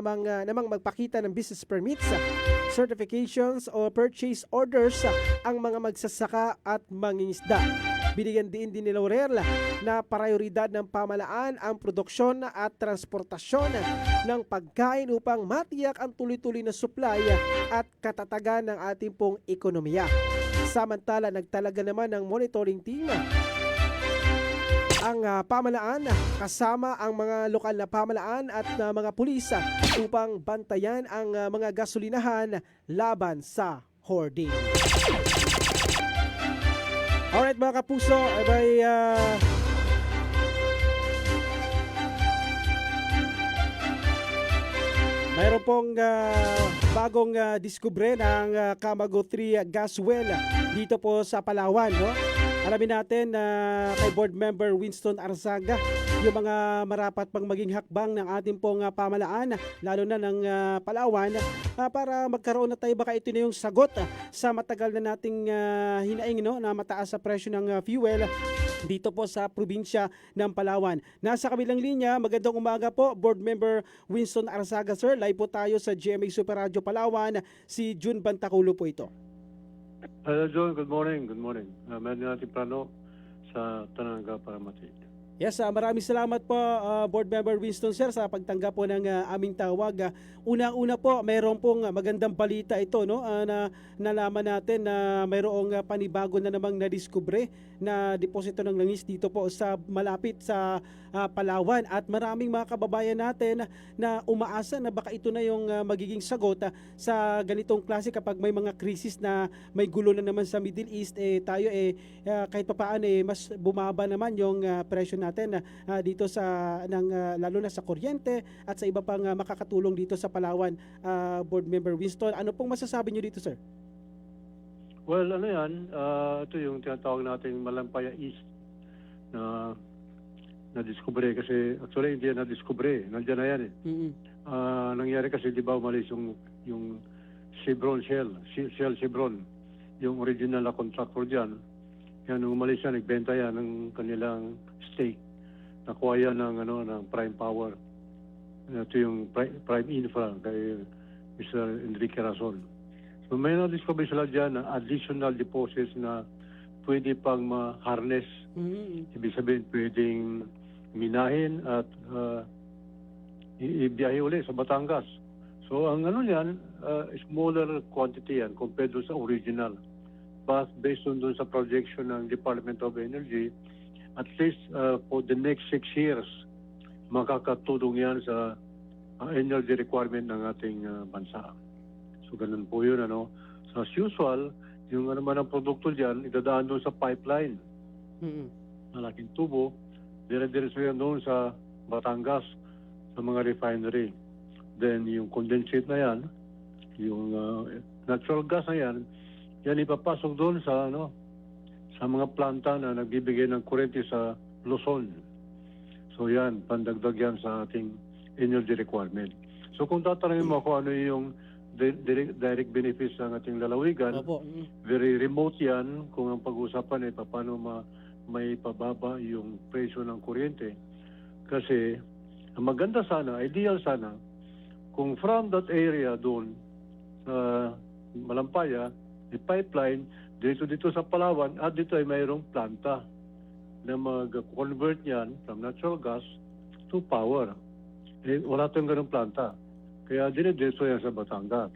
namang magpakita ng business permits, certifications o purchase orders ang mga magsasaka at mangingisda. Binigyan din ni Laurel na prioridad ng pamalaan ang produksyon at transportasyon ng pagkain upang matiyak ang tuloy-tuloy na supply at katatagan ng ating pong ekonomiya. Samantala, nagtalaga naman ng monitoring team ang pamalaan kasama ang mga lokal na pamalaan at mga pulis upang bantayan ang mga gasolinahan laban sa hoarding. Alright mga kapuso, mayroon pong bagong diskubre ng Camago 3 gas well dito po sa Palawan, no? Alamin natin na kay Board Member Winston Arzaga yung mga marapat pang maging hakbang ng ating pong pamalaan, lalo na ng Palawan, para magkaroon na tayo, baka ito na yung sagot sa matagal na nating hinaing, no, na mataas sa presyo ng fuel dito po sa probinsya ng Palawan. Nasa kabilang linya, magandang umaga po, Board Member Winston Arzaga, sir. Live po tayo sa GMA Super Radio Palawan. Si June Bantaculo po ito. Hello John, good morning. Good morning. Meron natin plano sa Tananga para mati. Yes, maraming salamat po Board Member Winston, sir, sa pagtanggap po ng aming tawag. Una-una po, mayroon pong magandang balita ito, no, na nalaman natin na mayroong panibago na namang nadiskubre na deposito ng langis dito po sa malapit sa Palawan, at maraming mga kababayan natin na umaasa na baka ito na yung magiging sagot sa ganitong klase kapag may mga krisis na may gulo na naman sa Middle East. Tayo kahit papaano mas bumaba naman yung presyo natin dito sa lalo na sa kuryente at sa iba pang makakatulong dito sa Palawan. Board Member Winston, ano pong masasabi niyo dito, sir? Well, ano yan, ito yung tinatawag nating Malampaya East na na-discover kasi actually hindi yan na-discover, nandiyan na yan nangyari kasi di ba umalis yung Shell Chevron, yung original na contractor dyan. Yan, nung umalis yan, nagbenta yan ng kanilang stake. Nakuha yan ng Prime Power. Ito yung Prime Infra kay Mr. Enrique Razon. So may na-discover sila dyan na additional deposits na pwede pang ma-harness. Ibig sabihin, pwedeng minahin at ibiyahe ulit sa Batangas. So ang yan, smaller quantity yan compared sa original. But based on dun sa projection ng Department of Energy, at least for the next 6 years, makakatulong yan sa energy requirement ng ating bansa. So ganun po yun. So as usual, yung naman ang produkto dyan, idadaan doon sa pipeline. Malaking tubo, dire-diretso yan doon sa Batangas, sa mga refinery. Then yung condensate na yan, yung natural gas na yan ipapasok doon sa sa mga planta na nagbibigay ng kuryente sa Luzon. So yan, pandagdag yan sa ating energy requirement. So kung tatanungin mo kung ano yung direct benefits ng ating lalawigan, very remote yan kung ang pag-usapan paano may pababa yung presyo ng kuryente. Kasi ang maganda sana, ideal sana, kung from that area doon sa Malampaya, the pipeline, dito sa Palawan, at dito ay mayroong planta na mag-convert yan from natural gas to power. Wala tayong ganung planta. Kaya dito yan sa Batangas.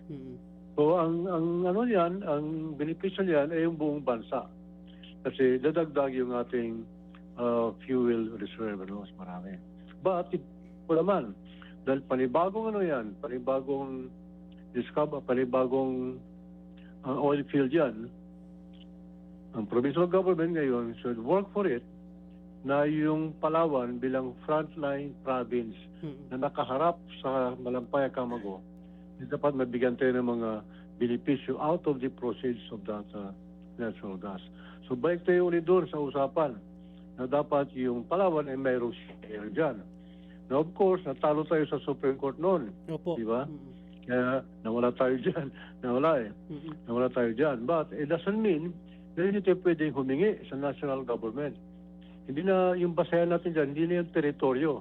So ang ang beneficial yan ay yung buong bansa. Kasi dadagdag yung ating fuel reserve, mas marami. But ito naman, dahil panibagong panibagong oil field yan, ang provincial government ngayon should work for it na yung Palawan bilang frontline province na nakaharap sa Malampaya, Camago, dapat mabigyan tayo ng mga benepisyo out of the proceeds of that natural gas. So balik tayo ulit doon sa usapan na dapat yung Palawan ay mayroong share dyan. Now of course, natalo tayo sa Supreme Court noon. Di ba? Kaya nawala tayo dyan. Nawala tayo dyan. But it doesn't mean na hindi tayo pwedeng humingi sa national government. Hindi na yung basayan natin dyan, hindi na yung teritoryo.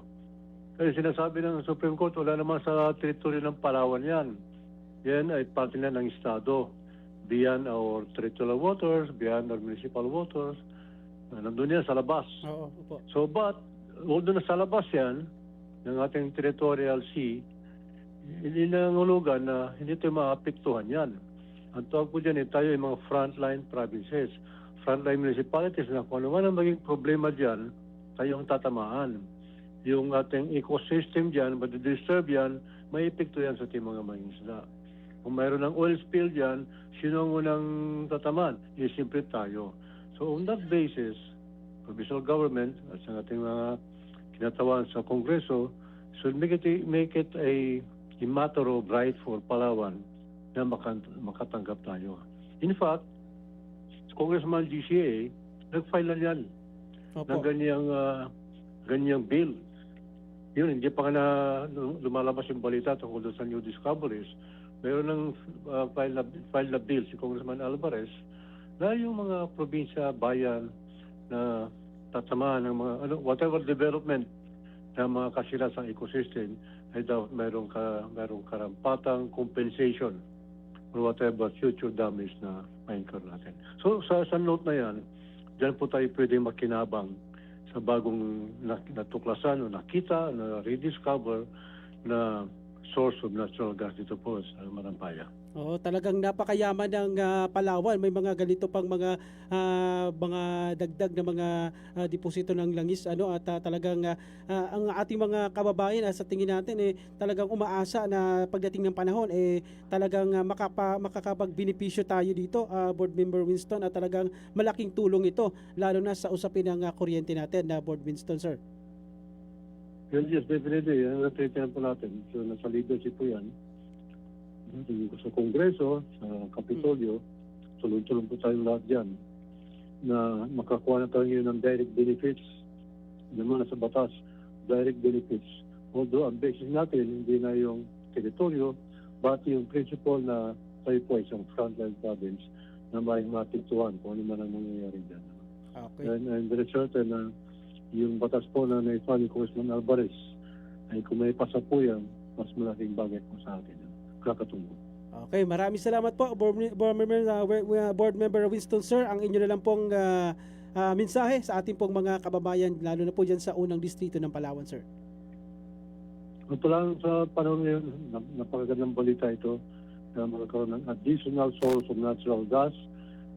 Kasi sinasabi ng Supreme Court, wala naman sa teritoryo ng Palawan yan. Yan ay parte na ng Estado. Beyond our territorial waters, beyond our municipal waters, nandun yan sa labas. Oo, opo. So but, although nasa labas yan, ng ating territorial sea, hindi nangulugan na hindi tayo maapektuhan yan. Ang tawag po dyan, tayo ay mga frontline provinces, frontline municipalities na kung ano man ang maging problema dyan, tayo ang tatamaan. Yung ating ecosystem dyan, madidisturb yan, may epekto yan sa ating mga mangingisda. Kung mayroon ng oil spill dyan, sino ang unang tatamaan? Siyempre tayo. So on that basis, provincial government at sa ating mga kinatawan sa Kongreso should make it a matter of right for Palawan na makatanggap tayo. In fact, Congressman GCA, nag-file na yan ng ganyang bill. Yun, hindi pa nga na lumalabas yung balita tungkol sa new discoveries. Mayroon ng file na bill si Congressman Alvarez na yung mga probinsya, bayan na tatamaan ng mga whatever development na mga kasira sa ecosystem ay daw mayroong karampatang compensation for whatever future damage na ma-incur natin. So sa note na yan, dyan po tayo pwedeng makinabang sa bagong natuklasan o nakita, na rediscover na source of natural gas dito po sa Manampaya. Oo, talagang napakayaman ng Palawan. May mga ganito pang mga dagdag na mga deposito ng langis at talagang ang ating mga kababayan sa tingin natin talagang umaasa na pagdating ng panahon talagang makakapagbenepisyo tayo dito, Board Member Winston, at talagang malaking tulong ito lalo na sa usapin ng kuryente natin na Board Winston, sir. Yes, definitely. Yan ang natin po natin. So nasa leadership po yan. Sa Kongreso, sa Kapitolyo, tulong-tulong po tayong lahat dyan na makakuha na tayo ng direct benefits naman sa batas, direct benefits. Although ang basis natin hindi na yung teritoryo, but yung principle na tayo po isang frontline province na may matiktuhan kung ano man ang nangyayari dyan. Okay. And I'm very certain na yung batas po na naifan ni Congressman Alvarez ay kung may pasa po yan, mas malaking bagay po sa atin. Kakatungo. Okay, maraming salamat po, Board Member Winston, sir. Ang inyo na lang pong mensahe sa ating pong mga kababayan, lalo na po dyan sa unang distrito ng Palawan, sir. Ito lang sa panahon ngayon, napakagandang balita ito na magkakaroon ng additional source of natural gas.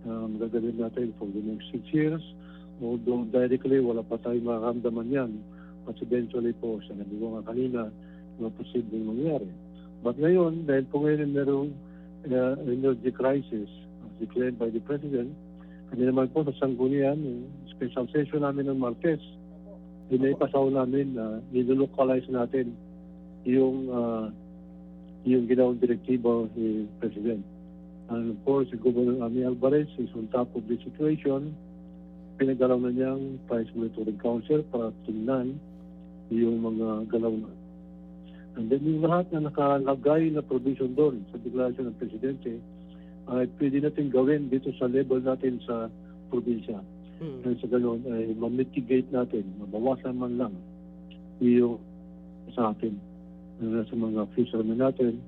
Magagaling natin for the next 6 years. Although directly wala pa tayong makakamdaman yan, but eventually po, sa nabigo nga kanina, mga posibleng mangyari. But ngayon, dahil po ngayon merong energy crisis declared by the President, kanya naman po sa Sanggunian, special session namin ng Martes, inaipasaw namin na nilolocalize natin yung ginawang direktiba ni President. And of course, si Governor Ami Alvarez is on top of the situation. Pinagalaw na niyang Price Monitoring Council para tingnan yung mga galaw na. And then yung lahat na nakalagay na provision doon sa deklarasyon ng Presidente ay pwede natin gawin dito sa level natin sa probinsya. And sa ganoon ay ma-mitigate natin, mabawasan man lang yung sa atin sa mga fishermen natin,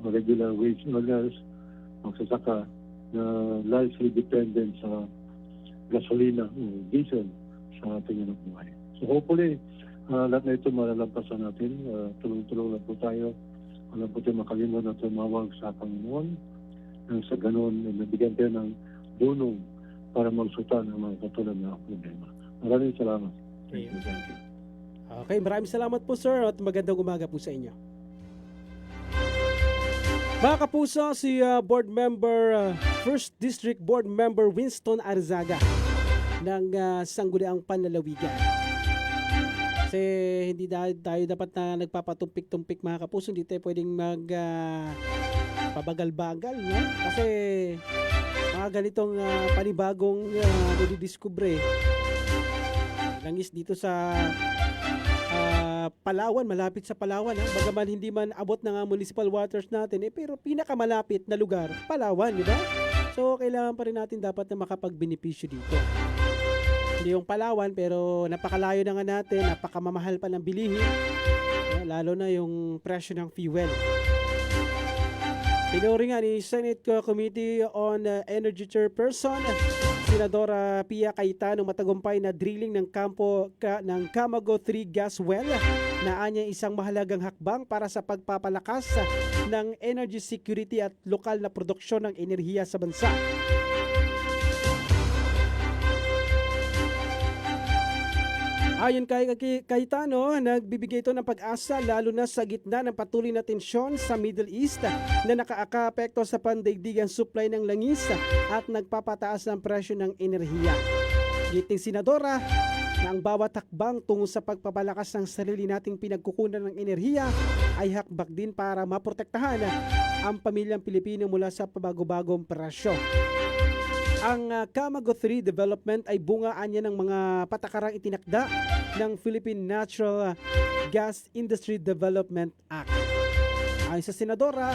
mga regular wage earners, magsasaka na largely dependent sa gasolina, diesel sa ating buhay. So hopefully, lahat na ito malalampasan natin. Tulong-tulong lang po tayo. Wala po tayo makalimot na tumawag sa Panginoon. Nang sa ganoon, nabigyan tayo ng dunong para magsutan ng mga katulad na problema. Maraming salamat. Thank you. Okay, maraming salamat po, sir, at magandang umaga po sa inyo. Mga kapuso, si Board Member, 1st District Board Member Winston Arzaga ng Sangguniang Panlalawigan. Kasi hindi tayo dapat na nagpapatumpik-tumpik, mga kapuso, hindi tayo pwedeng pabagal-bagal, no? Kasi mga ganitong panibagong nadidiskubre langis dito sa Palawan, malapit sa Palawan. Ha? Bagaman hindi man abot ng municipal waters natin, pero pinakamalapit na lugar, Palawan, di ba? So, kailangan pa rin natin dapat na makapagbenepisyo dito. Hindi yung Palawan, pero napakalayo na nga natin, napakamamahal pa ng bilihin, lalo na yung presyo ng fuel. Pinuri nga ni Senate Committee on Energy Chairperson, Senadora Pia Cayetano, matagumpay na drilling ng ng Camago 3 gas well na anya isang mahalagang hakbang para sa pagpapalakas ng energy security at lokal na produksyon ng enerhiya sa bansa. Ayon kay Cayetano, nagbibigay ito ng pag-asa lalo na sa gitna ng patuloy na tensyon sa Middle East na nakakaapekto sa pandaigdigang supply ng langis at nagpapataas ng presyo ng enerhiya. Giting Senadora na ang bawat hakbang tungo sa pagpapalakas ng sarili nating pinagkukunan ng enerhiya ay hakbak din para maprotektahan ang pamilyang Pilipino mula sa pabago-bagong presyo. Ang Camago 3 development ay bungaan niya ng mga patakarang itinakda ng Philippine Natural Gas Industry Development Act. Ayon sa Senadora,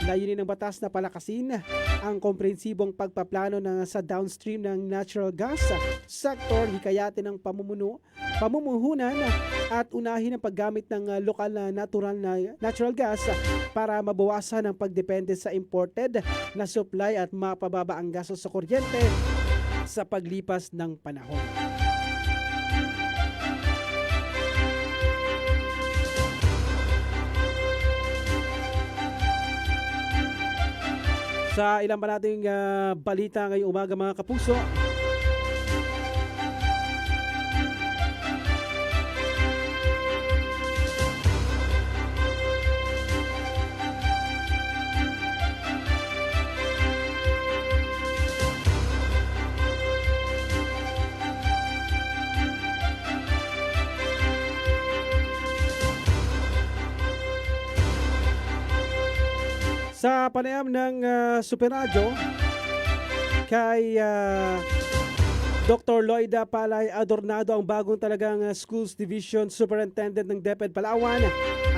layunin ng batas na palakasin ang komprehensibong pagpaplano sa downstream ng natural gas sector, hikayatin ng pamumuhunan at unahin ang paggamit ng lokal na natural gas para mabawasan ang pagdepende sa imported na supply at mapababa ang gastos sa kuryente sa paglipas ng panahon. Sa ilang pa nating balita ngayong umaga mga kapuso, sa panayam ng Super Radio kay Dr. Loida Palay Adornado, ang bagong talagang Schools Division Superintendent ng DepEd Palawan.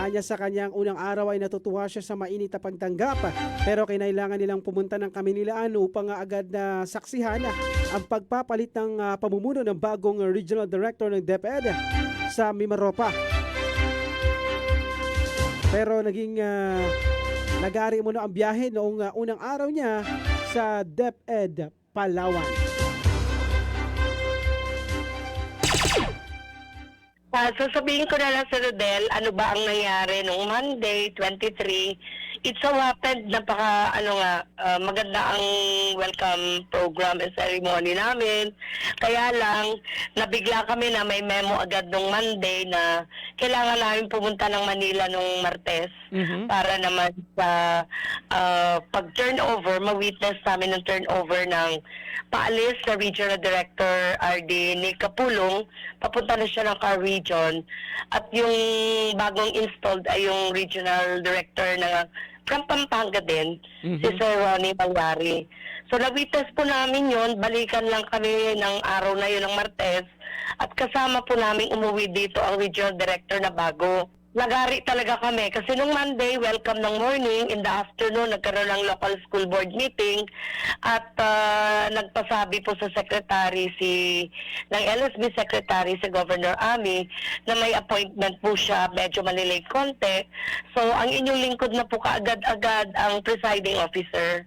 Anya sa kanyang unang araw ay natutuwa siya sa mainit na pagtanggap, pero kinailangan nilang pumunta ng Kaminilaan upang agad na saksihan ang pagpapalit ng pamumuno ng bagong Regional Director ng DepEd sa Mimaropa. Pero naging nagari muna ang biyahe noong unang araw niya sa DepEd Palawan. Sasabihin ko na lang sa Rodel, ano ba ang nangyari nung Monday, 23. It so happened, maganda ang welcome program and ceremony namin. Kaya lang, nabigla kami na may memo agad nung Monday na kailangan namin pumunta ng Manila nung Martes para naman sa pag-turnover, ma-witness namin ng turnover ng paalis sa Regional Director RD Nick Capulong. Papunta na siya ng Car Region. At yung bagong installed ay yung Regional Director na from Pampanga din, si Sir Ronnie Mangari. So na-witness po namin yun, balikan lang kami ng araw na yun ng Martes at kasama po namin umuwi dito ang Regional Director na bago. Nagari talaga kami kasi nung Monday, welcome ng morning, in the afternoon, nagkaroon ng local school board meeting at nagpasabi po sa secretary ng LSB secretary si Governor Ami na may appointment po siya, medyo malilate konti. So ang inyong lingkod na po kaagad-agad ang presiding officer.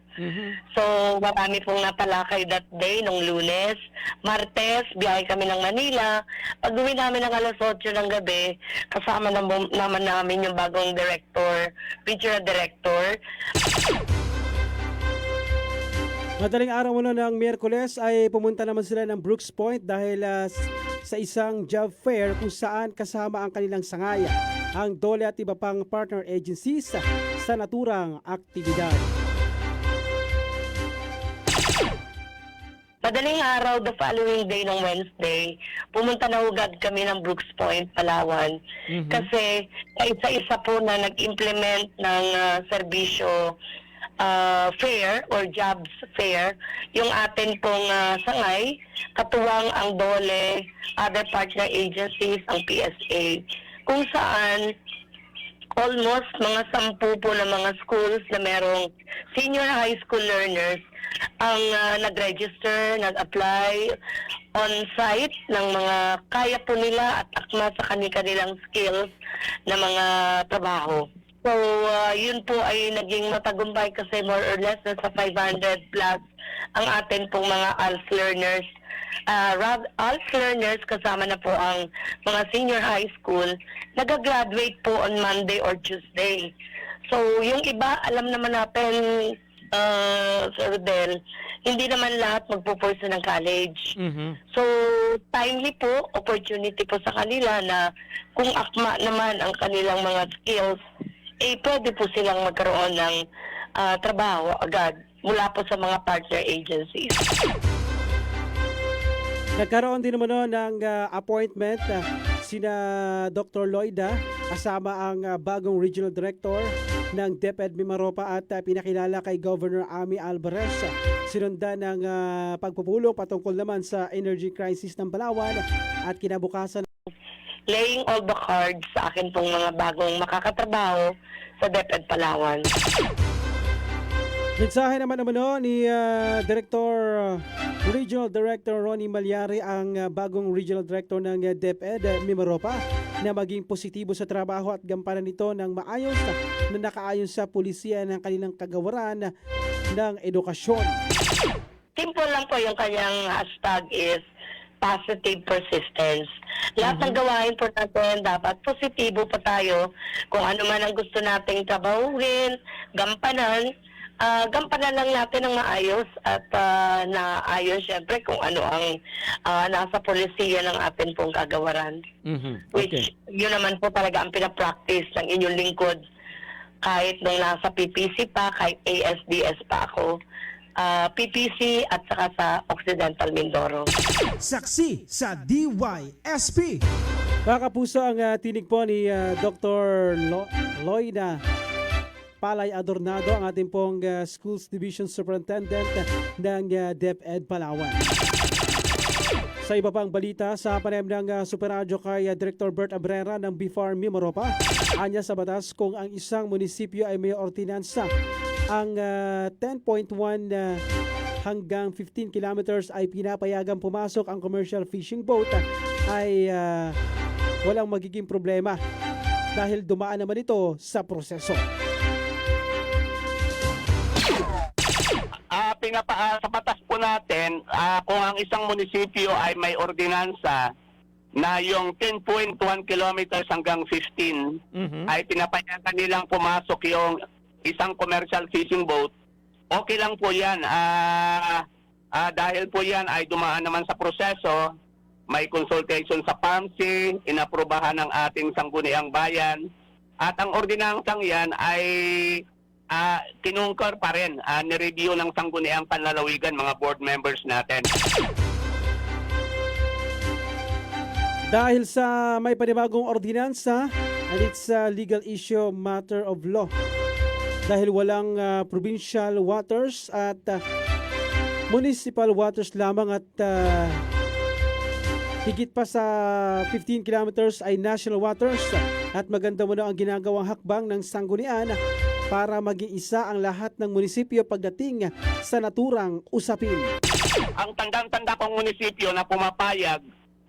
So marami pong napalakay that day nung Lunes. Martes, biyahe kami ng Manila. Pag-uwi namin ng alas 8 ng gabi, kasama naman namin yung bagong director, regional director. Madaling araw muna ng Miyerkules ay pumunta naman sila ng Brooks Point dahil sa isang job fair kung saan kasama ang kanilang sangaya, ang DOLE at iba pang partner agencies sa naturang aktibidad. Madaling araw, the following day ng Wednesday, pumunta na ugad kami ng Brooks Point, Palawan. Kasi isa-isa po na nag-implement ng serbisyo fair or jobs fair, yung atin pong katuwang ang DOLE, other partner agencies, ang PSA. kung saan almost mga 10 po na mga schools na merong senior high school learners ang nag-register, nag-apply on-site ng mga kaya po nila at akma sa kanilang skills na mga trabaho. So, yun po ay naging matagumpay kasi more or less nasa 500 plus ang atin pong mga ALS learners. ALS learners kasama na po ang mga senior high school, nag-graduate po on Monday or Tuesday. So, yung iba, alam naman natin, Sir Rodel, hindi naman lahat magpupurso ng college. So, timely po, opportunity po sa kanila na kung akma naman ang kanilang mga skills, pwede po silang magkaroon ng trabaho agad mula po sa mga partner agencies. Nagkaroon din naman ng appointment sina Dr. Loida kasama ang bagong Regional Director ng DepEd Mimaropa at pinakilala kay Governor Amy Alvarez. Sinundan ng pagpupulong patungkol naman sa energy crisis ng Palawan at kinabukasan Laying all the cards sa akin pong mga bagong makakatrabaho sa DepEd Palawan. mensahe naman ni Regional Director Ronnie Malyari ang bagong Regional Director ng DepEd Mimaropa na maging positibo sa trabaho at gampanan nito ng maayos na nakaayon sa pulisiya ng kanilang kagawaran ng edukasyon. Simple lang po yung kanyang hashtag is positive persistence. Lahat ng gawain po natin, dapat positibo pa tayo. Kung ano man ang gusto nating trabahuin, gampanan, gampanan lang natin ng maayos at naayos syempre kung ano ang nasa polisiya ng atin pong kagawaran. Which yun naman po talaga ang pinapractice ng inyong lingkod kahit nung nasa PPC pa, kahit ASDS pa ako. PPC at saka sa Occidental Mindoro. Saksi sa DYSP. Mga kapuso, ang tinig po ni Dr. Loida Palay Adornado, ang ating pong Schools Division Superintendent ng DepEd Palawan. Sa iba pang balita, sa panayam ng Super Radio kay Director Bert Abrera ng BIFAR Mimaropa, anya sa batas kung ang isang munisipyo ay may ordinansa, ang 10.1 hanggang 15 kilometers ay pinapayagang pumasok ang commercial fishing boat ay walang magiging problema dahil dumaan naman ito sa proseso. Sa batas po natin, kung ang isang munisipyo ay may ordinansa na yung 10.1 kilometers hanggang 15 ay pinapayagan nilang pumasok yung isang commercial fishing boat, okay lang po yan. Dahil po yan ay dumaan naman sa proseso, may consultation sa PAMC, inaprubahan ng ating sangguniang bayan, at ang ordinansang yan ay kinungkar pa rin, nireview ng sangguniang panlalawigan, mga board members natin. Dahil sa may panibagong ordinansa, and it's a legal issue, matter of law. Dahil walang provincial waters at municipal waters lamang at higit pa sa 15 kilometers ay national waters at maganda mo na ang ginagawang hakbang ng sanggunian para maging isa ang lahat ng munisipyo pagdating sa naturang usapin. Ang tandang-tanda kong munisipyo na pumapayag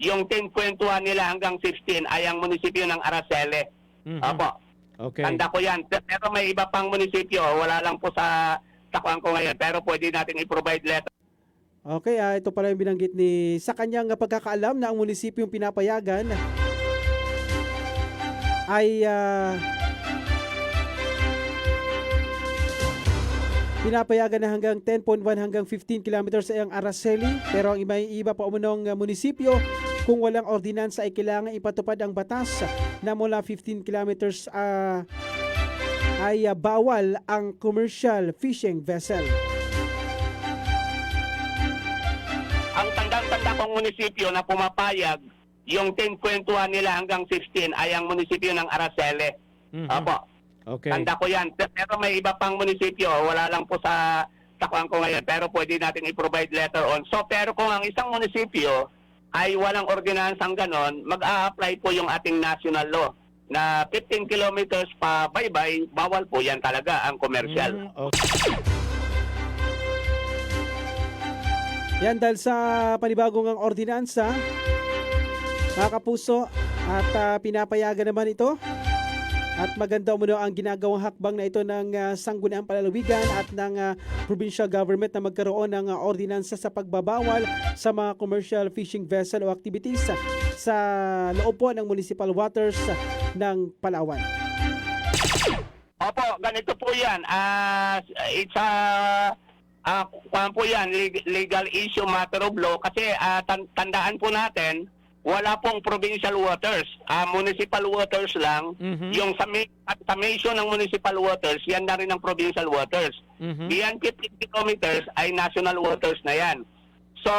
yung 10.1 nila hanggang 15 ay ang munisipyo ng Araceli. Opo. Okay. Tanda ko yan. Pero may iba pang munisipyo, wala lang po sa takuan ko ngayon, pero pwede natin i-provide letter. Okay, ito pala yung binanggit ni sa kanyang pagkakaalam na ang munisipyong pinapayagan ay pinapayagan na hanggang 10.1 hanggang 15 kilometers ay ang Araceli, pero ang iba pa umunong munisipyo kung walang ordinansa ay kailangan ipatupad ang batas na mula 15 kilometers ay bawal ang commercial fishing vessel. Ang tandang-tanda kong munisipyo na pumapayag yung 10.1 nila hanggang 15 ay ang munisipyo ng Araceli. Opo. Okay. Tanda ko yan. Pero may iba pang munisipyo, wala lang po sa takuan ko ngayon, pero pwede natin i-provide later on. So, pero kung ang isang munisipyo ay walang ordinansang ganon, mag-a-apply po yung ating national law. na 15 kilometers pa baybay, bawal po yan talaga ang commercial. Okay. Yan dahil sa panibagong ang ordinansa, mga kapuso, at pinapayagan naman ito. At maganda umano ang ginagawang hakbang na ito ng Sangguniang Palalawigan at ng provincial government na magkaroon ng ordinansa sa pagbabawal sa mga commercial fishing vessel o activities sa loob po ng municipal waters ng Palawan. Opo, ganito po yan. It's po yan, legal issue, matter of law. Kasi tandaan po natin, wala pong provincial waters. Municipal waters lang. Yung summation ng municipal waters, yan na rin ang provincial waters. Beyond 15 kilometers ay national waters na yan. So,